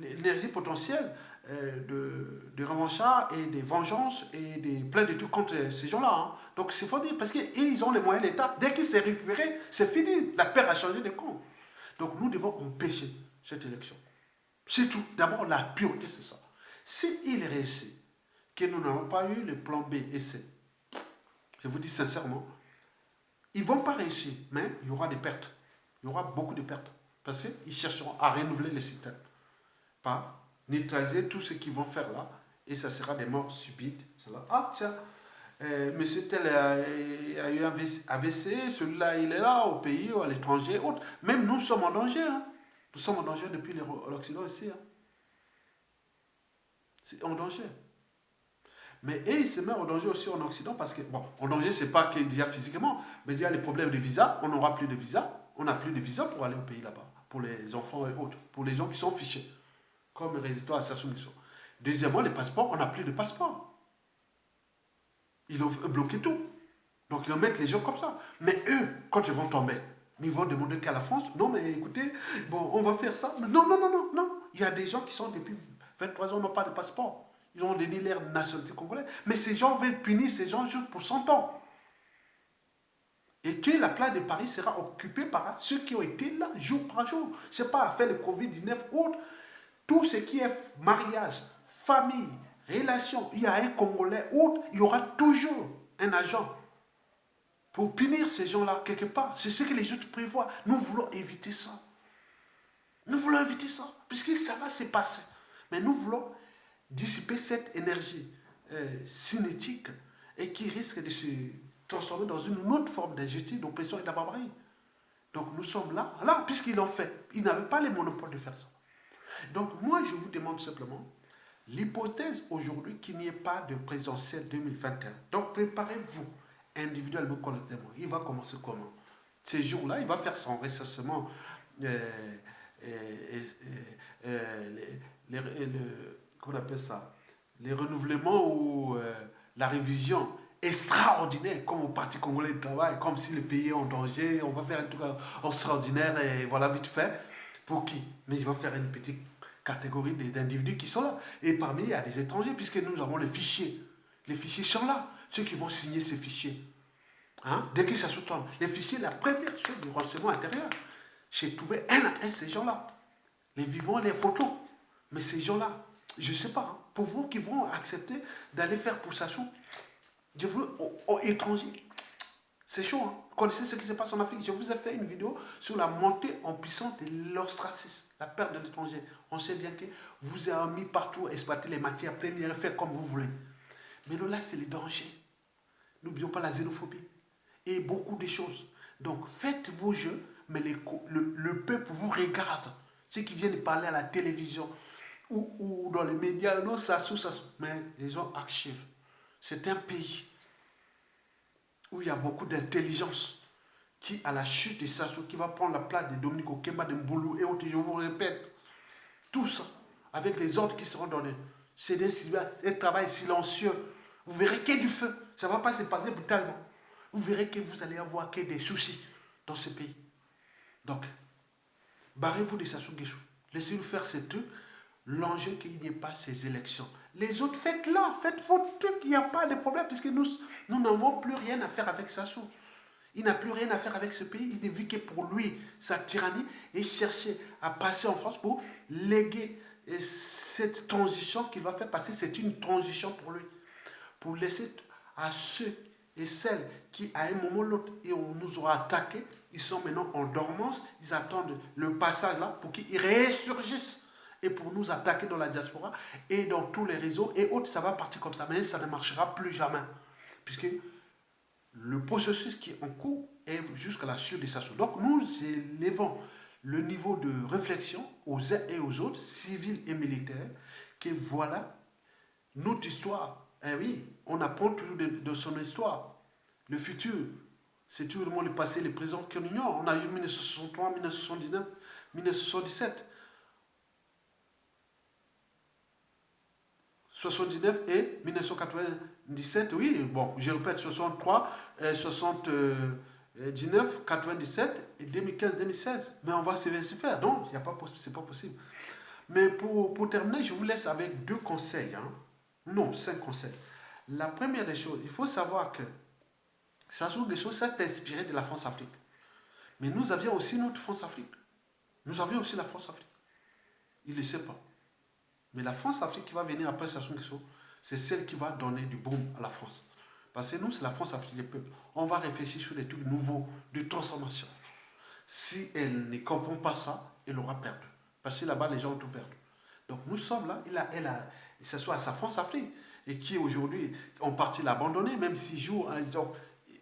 l'énergie potentielle de revanchard et des vengeances et plein de trucs contre ces gens-là. Hein. Donc c'est faut dire, parce qu'ils ont les moyens de l'État. Dès qu'ils s'est récupéré, c'est fini. La paix a changé de compte. Donc nous devons empêcher cette élection. C'est tout. D'abord, la pureté, c'est ça. S'il réussit, que nous n'avons pas eu le plan B et C, je vous dis sincèrement, ils ne vont pas réussir, mais il y aura des pertes. Il y aura beaucoup de pertes. Parce qu'ils chercheront à renouveler le système. Pas neutraliser tout ce qu'ils vont faire là, et ça sera des morts subites. Ah tiens, monsieur tel a eu un AVC, celui-là il est là, au pays, ou à l'étranger, autre. Même nous sommes en danger. Hein. Nous sommes en danger depuis l'Occident ici. Hein. C'est en danger. Mais ils se mettent en danger aussi en Occident parce que, bon, en danger, c'est pas qu'il y a physiquement, mais il y a les problèmes de visa. On n'aura plus de visa. On n'a plus de visa pour aller au pays là-bas, pour les enfants et autres, pour les gens qui sont fichés, comme résidents à Sassou Nguesso. Deuxièmement, les passeports, on n'a plus de passeports. Ils ont bloqué tout. Donc, ils vont mettre les gens comme ça. Mais eux, quand ils vont tomber, ils vont demander qu'à la France, non, mais écoutez, bon, on va faire ça. Mais non, non, non, non, non. Il y a des gens qui sont depuis 23 ans, n'ont pas de passeport. Ils ont donné leur nationalité congolaise. Mais ces gens veulent punir ces gens juste pour 100 ans. Et que la place de Paris sera occupée par ceux qui ont été là jour par jour. Ce n'est pas à faire le Covid-19 ou autre. Tout ce qui est mariage, famille, relation, il y a un Congolais autre, il y aura toujours un agent pour punir ces gens-là quelque part. C'est ce que les autres prévoient. Nous voulons éviter ça. Nous voulons éviter ça. Puisque ça va se passer. Mais nous voulons dissiper cette énergie cinétique et qui risque de se transformer dans une autre forme d'injustice, d'oppression et de barbarie. Donc nous sommes là, puisqu'ils l'ont fait. Ils n'avaient pas les monopoles de faire ça. Donc moi, je vous demande simplement l'hypothèse aujourd'hui qu'il n'y ait pas de présidentielle 2021. Donc préparez-vous individuellement, collectivement. Il va commencer comment? Ces jours-là, il va faire son recensement, comment on appelle ça? Les renouvellements ou la révision extraordinaire, comme au Parti congolais de travail, comme si le pays est en danger, on va faire un truc extraordinaire et voilà, vite fait. Pour qui? Mais il va faire une petite catégorie d'individus qui sont là. Et parmi eux, il y a des étrangers, puisque nous avons les fichiers. Les fichiers sont là. Ceux qui vont signer ces fichiers. Hein? Dès qu'ils s'assoient, les fichiers, la première chose du renseignement intérieur, j'ai trouvé un à un ces gens-là. Les vivants, les photos. Mais ces gens-là, je ne sais pas, hein, pour vous qui vont accepter d'aller faire pulsation, je vous aux étrangers, c'est chaud. Hein. Vous connaissez ce qui se passe en Afrique. Je vous ai fait une vidéo sur la montée en puissance de l'ostracisme, la perte de l'étranger. On sait bien que vous avez mis partout, exploiter les matières premières, faire comme vous voulez. Mais là, c'est le danger. N'oublions pas la xénophobie et beaucoup de choses. Donc, faites vos jeux, mais le peuple vous regarde. Ceux qui viennent parler à la télévision ou dans les médias, non, ça. Mais les gens archivent. C'est un pays. où il y a beaucoup d'intelligence, qui, à la chute de Sassou, qui va prendre la place de Dominique Okemba, de Mboulou et autres, je vous répète, tout ça, avec les ordres qui seront donnés. C'est un travail silencieux. Vous verrez qu'il y a du feu. Ça ne va pas se passer brutalement. Vous verrez que vous allez avoir que des soucis dans ce pays. Donc, barrez-vous de Sassou Nguesso. Laissez-nous faire ces trucs. L'enjeu qu'il n'y ait pas ces élections. Les autres, faites-la, faites votre truc. Il n'y a pas de problème, puisque nous n'avons plus rien à faire avec Sassou. Il n'a plus rien à faire avec ce pays. Il ne vit que pour lui, sa tyrannie, et chercher à passer en France pour léguer cette transition qu'il va faire passer. C'est une transition pour lui. Pour laisser à ceux et celles qui, à un moment ou l'autre, on nous aura attaqués, ils sont maintenant en dormance, ils attendent le passage là pour qu'ils ressurgissent et pour nous attaquer dans la diaspora et dans tous les réseaux et autres, ça va partir comme ça. Mais ça ne marchera plus jamais. Puisque le processus qui est en cours est jusqu'à la chute de Sassou. Donc nous élevons le niveau de réflexion aux uns et aux autres, civils et militaires, que voilà notre histoire. Eh oui, on apprend toujours de son histoire. Le futur, c'est toujours le passé, le présent qu'on ignore. On a eu 1963, 1979, 1977. 79 et 1997, oui, bon, je répète, 63, 79, 97 et 2015, 2016. Mais on va se faire, donc c'est pas possible. Mais pour terminer, je vous laisse avec 2 conseils, hein. Non, 5 conseils. La première des choses, il faut savoir que Sassou Nguesso, ça s'est inspiré de la France-Afrique. Mais nous avions aussi notre France-Afrique. Nous avions aussi la France-Afrique. Il ne le sait pas. Mais la France-Afrique qui va venir après Sassou Nguesso, c'est celle qui va donner du boom à la France. Parce que nous, c'est la France-Afrique des peuples. On va réfléchir sur des trucs nouveaux, de transformation. Si elle ne comprend pas ça, elle aura perdu. Parce que là-bas, les gens ont tout perdu. Donc nous sommes là, que ce soit à sa France-Afrique, et qui aujourd'hui ont parti l'abandonner, même s'ils jouent,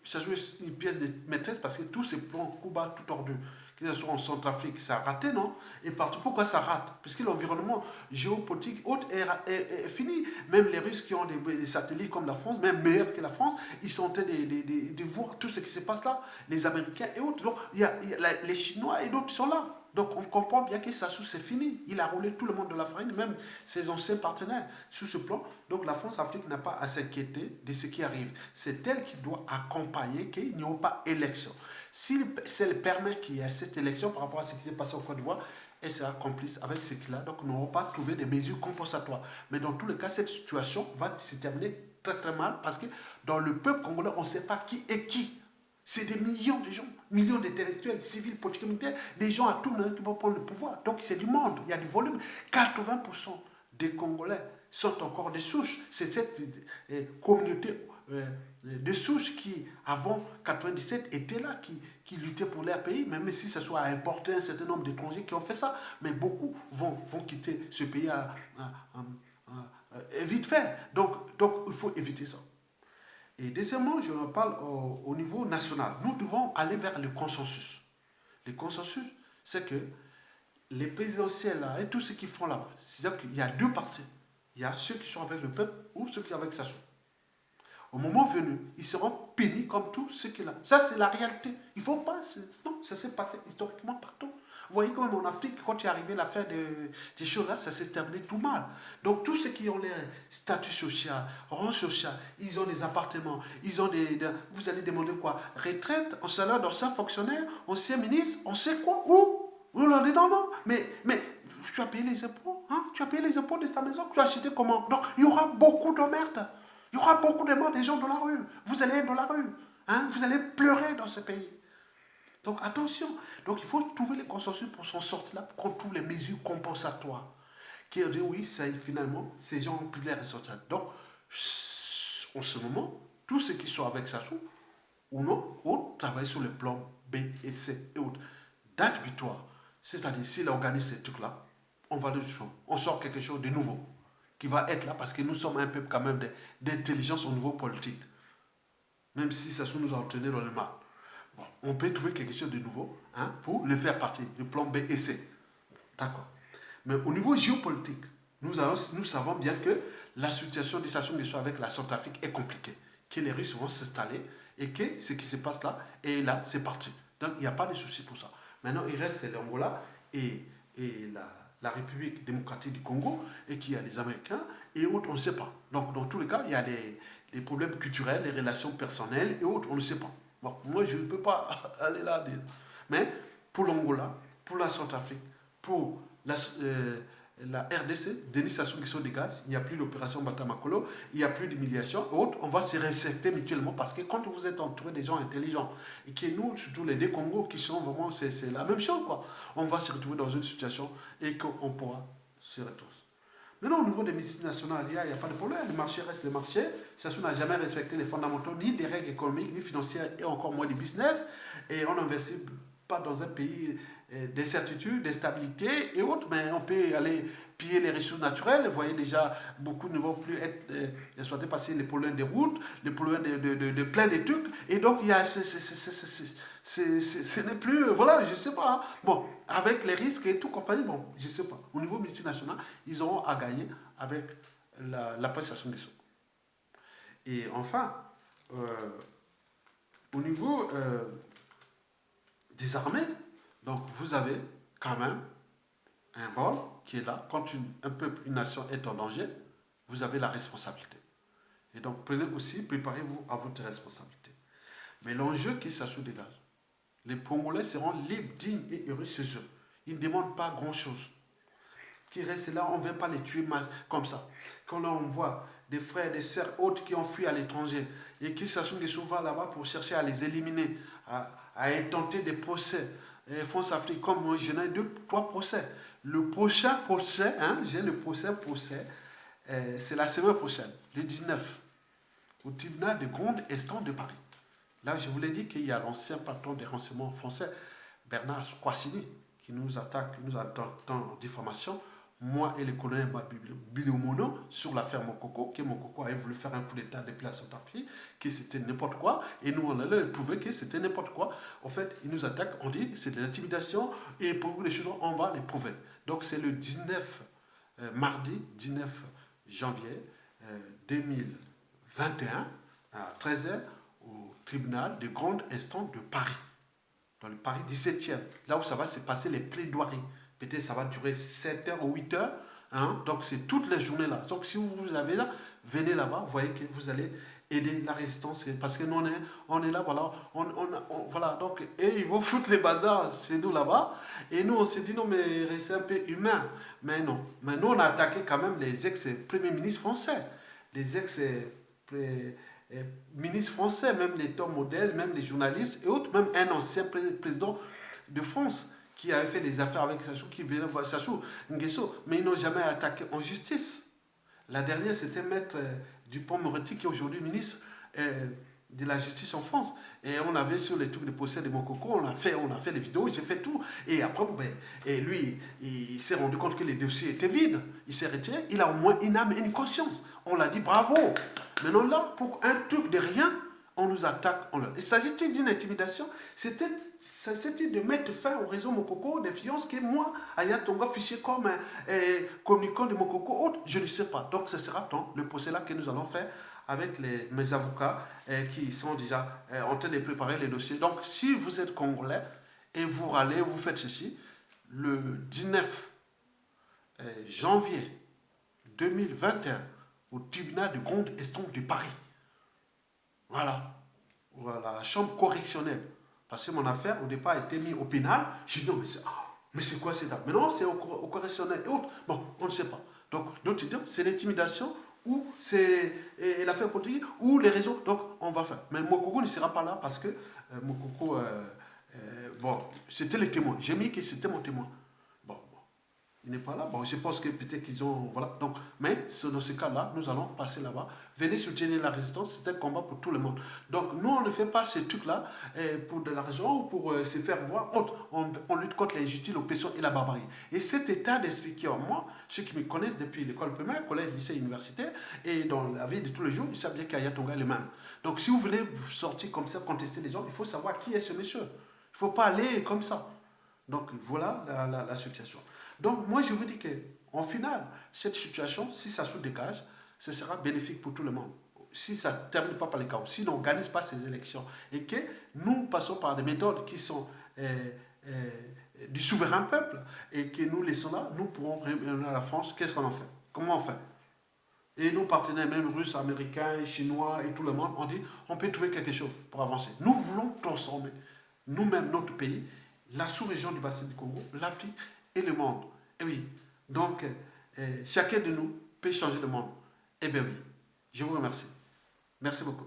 ça joue une pièce de maîtresse, parce que tous ces plans Cuba, tout hors d'eux, que ce soit en Centrafrique, ça a raté, non? Et partout, pourquoi ça rate? Puisque l'environnement géopolitique haute est fini. Même les Russes qui ont des satellites comme la France, même meilleurs que la France, ils sont en train de voir tout ce qui se passe là. Les Américains et autres. Donc, les Chinois et d'autres sont là. Donc, on comprend bien que Sassou, c'est fini. Il a roulé tout le monde de la farine, même ses anciens partenaires sur ce plan. Donc, la France-Afrique n'a pas à s'inquiéter de ce qui arrive. C'est elle qui doit accompagner qu'il n'y ait pas élection. Si elle permet qu'il y ait cette élection par rapport à ce qui s'est passé en Côte d'Ivoire, elle sera complice avec ce qu'il a. Donc, nous n'aurons pas trouvé des mesures compensatoires. Mais dans tous les cas, cette situation va se terminer très très mal parce que dans le peuple congolais, on ne sait pas qui est qui. C'est des millions de gens, millions d'intellectuels, civils, politiques, militaires, des gens à tout le monde qui vont prendre le pouvoir. Donc, c'est du monde, il y a du volume. 80% des Congolais sont encore des souches. C'est cette communauté de souches qui, avant 97, était là, qui luttait pour leur pays, même si ce soit à importer un certain nombre d'étrangers qui ont fait ça. Mais beaucoup vont quitter ce pays vite fait. Donc, il faut éviter ça. Et deuxièmement, je en parle au niveau national. Nous devons aller vers le consensus. Le consensus, c'est que les présidentielles là, et tous ceux qui font là-bas, c'est-à-dire qu'il y a 2 partis. Il y a ceux qui sont avec le peuple ou ceux qui sont avec Sassou. Au moment venu, ils seront punis comme tous ceux qui sont là. Ça, c'est la réalité. Il ne faut pas... Non, ça s'est passé historiquement partout. Vous voyez quand même en Afrique, quand il est arrivé l'affaire des choses là, ça s'est terminé tout mal. Donc tous ceux qui ont les statuts sociaux, rang social, ils ont des appartements, ils ont vous allez demander quoi? Retraite, en salaire d'ancien fonctionnaire, ancien ministre, on sait quoi? Où? Vous leur dites non. Mais tu as payé les impôts, hein? Tu as payé les impôts de ta maison, tu as acheté comment? Donc il y aura beaucoup de merde. Il y aura beaucoup de morts, des gens dans la rue. Vous allez être dans la rue. Hein? Vous allez pleurer dans ce pays. Donc attention. Donc il faut trouver les consensus pour s'en sortir là, pour qu'on trouve les mesures compensatoires. Qui ont dit oui, ça, finalement, ces gens ont pris les responsabilités. Donc, en ce moment, tous ceux qui sont avec Sassou, ou non, ou travaillent sur le plan B et C et autres. Date butoir. C'est-à-dire, s'il organise ces trucs-là, on va on sort quelque chose de nouveau qui va être là parce que nous sommes un peuple quand même d'intelligence au niveau politique. Même si Sassou nous a entraîné dans le mal. Bon, on peut trouver quelque chose de nouveau pour le faire partie du plan B et C. D'accord. Mais au niveau géopolitique, nous savons bien que la situation de Sassou Nguesso avec la Centrafrique est compliquée. Que les Russes vont s'installer et que ce qui se passe là, et là, c'est parti. Donc, il n'y a pas de souci pour ça. Maintenant, il reste l'Angola et la République démocratique du Congo, et qu'il y a les Américains, et autres, on ne sait pas. Donc, dans tous les cas, il y a les problèmes culturels, les relations personnelles, et autres, on ne sait pas. Bon, moi, je ne peux pas aller là. Mais pour l'Angola, pour la Centrafrique, pour la RDC, Denis Sassou Nguesso dégage, il n'y a plus l'opération Batamakolo, il n'y a plus d'humiliation, et autres, on va se respecter mutuellement, parce que quand vous êtes entouré des gens intelligents, et que nous, surtout les deux Congos, qui sont vraiment, c'est la même chose, quoi. On va se retrouver dans une situation, et qu'on pourra se retrouver. Maintenant, au niveau des multinationales, il n'y a pas de problème. Le marché reste le marché. Sassou n'a jamais respecté les fondamentaux, ni des règles économiques, ni financières, et encore moins du business. Et on n'investit pas dans un pays d'incertitude, d'instabilité et autres, mais on peut aller piller les ressources naturelles. Vous voyez déjà, beaucoup ne vont plus être exploités parce que les polluants des routes, les polluants de plein de trucs. Et donc, il y a, ce n'est plus, voilà, je ne sais pas. Hein. Bon, avec les risques et tout compagnie, bon, je ne sais pas. Au niveau multinational, ils auront à gagner avec la prestation des sous. Et enfin, au niveau des armées, donc vous avez quand même un rôle qui est là. Quand un peuple, une nation est en danger, vous avez la responsabilité. Et donc prenez aussi, préparez-vous à votre responsabilité. Mais l'enjeu qui Sassou dégage, les Congolais seront libres, dignes et heureux chez eux. Ils ne demandent pas grand-chose. Qui restent là, on ne veut pas les tuer comme ça. Quand on voit des frères, des sœurs autres qui ont fui à l'étranger et qui Sassou Nguesso va là-bas pour chercher à les éliminer, à intenter des procès. France Afrique, comme moi, j'en ai 2-3 procès. Le prochain procès, j'ai le procès, c'est la semaine prochaine, le 19, au tribunal de grande instance de Paris. Là, je vous l'ai dit qu'il y a l'ancien patron des renseignements français, Bernard Kouassini, qui nous attaque, qui nous attaque en diffamation, moi et le colonel Bilomono, sur l'affaire Mokoko, que Mokoko avait voulu faire un coup d'état depuis la Centrafrique, que c'était n'importe quoi, et nous on allait prouver que c'était n'importe quoi. En fait, ils nous attaquent, on dit c'est de l'intimidation, et pour les choses, on va les prouver. Donc c'est le 19, mardi 19 janvier 2021, à 13h, au tribunal de grande instance de Paris, dans le Paris 17e, là où ça va se passer les plaidoiries. Peut-être ça va durer 7 heures ou 8 heures. Hein? Donc c'est toutes les journées là. Donc si vous avez là, venez là-bas, vous voyez que vous allez aider la résistance. Parce que nous on est là, voilà. Voilà. Donc, et ils vont foutre les bazars chez nous là-bas. Et nous on s'est dit non mais restez un peu humain. Mais non. Mais nous on a attaqué quand même les ex-premiers ministres français. Les ex-ministres français, même les top modèles, même les journalistes et autres, même un ancien président de France qui avait fait des affaires avec Sassou, qui venait voir Sassou Nguesso, mais ils n'ont jamais attaqué en justice. La dernière, c'était Maître Dupond-Moretti, qui est aujourd'hui ministre de la justice en France. Et on avait sur les trucs de procès de Mokoko, on a fait les vidéos, j'ai fait tout. Et après, et lui, il s'est rendu compte que les dossiers étaient vides. Il s'est retiré, il a au moins une âme et une conscience. On l'a dit bravo. Maintenant là, pour un truc de rien, on nous attaque. Il s'agit-il d'une intimidation? C'était de mettre fin au réseau Mokoko, des fiances que moi, Aya Tonga, fiché comme communicant de Mokoko, autre, je ne sais pas. Donc ce sera le procès là que nous allons faire avec mes avocats qui sont déjà en train de préparer les dossiers. Donc si vous êtes congolais et vous râlez, vous faites ceci, le 19 janvier 2021, au tribunal de grande instance de Paris. Voilà, la chambre correctionnelle. Parce que mon affaire, au départ, a été mise au pénal. J'ai dit, non, mais c'est quoi cette affaire? Mais non, c'est au correctionnel et autres. Bon, on ne sait pas. Donc, d'autres disent, c'est l'intimidation ou c'est l'affaire politique ou les réseaux. Donc, on va faire. Mais Mokoko ne sera pas là parce que Mokoko, bon, c'était le témoin. J'ai mis que c'était mon témoin. Il n'est pas là. Bon, je pense que peut-être qu'ils ont... Voilà. Donc, mais dans ce cas-là, nous allons passer là-bas. Venez soutenir la résistance. C'est un combat pour tout le monde. Donc, nous, on ne fait pas ces trucs-là pour de l'argent ou pour se faire voir. On lutte contre l'injustice, l'oppression et la barbarie. Et cet état d'esprit qui est en moi, ceux qui me connaissent depuis l'école primaire, collège, lycée, université, et dans la vie de tous les jours, ils savent bien qu'Aya Tonga est le même. Donc, si vous voulez sortir comme ça, contester les gens, il faut savoir qui est ce monsieur. Il ne faut pas aller comme ça. Donc, voilà la situation. Donc, moi, je vous dis qu'en final, cette situation, si ça se dégage, ce sera bénéfique pour tout le monde. si ça ne termine pas par les chaos, si on n'organise pas ces élections et que nous passons par des méthodes qui sont euh, du souverain peuple et que nous laissons là, nous pourrons réunir la France. Qu'est-ce qu'on en fait? Comment on fait? Et nos partenaires, même russes, américains, chinois et tout le monde, ont dit on peut trouver quelque chose pour avancer. Nous voulons transformer nous-mêmes, notre pays, la sous-région du bassin du Congo, l'Afrique et le monde. Et oui, donc chacun de nous peut changer le monde. Eh bien oui, je vous remercie. Merci beaucoup.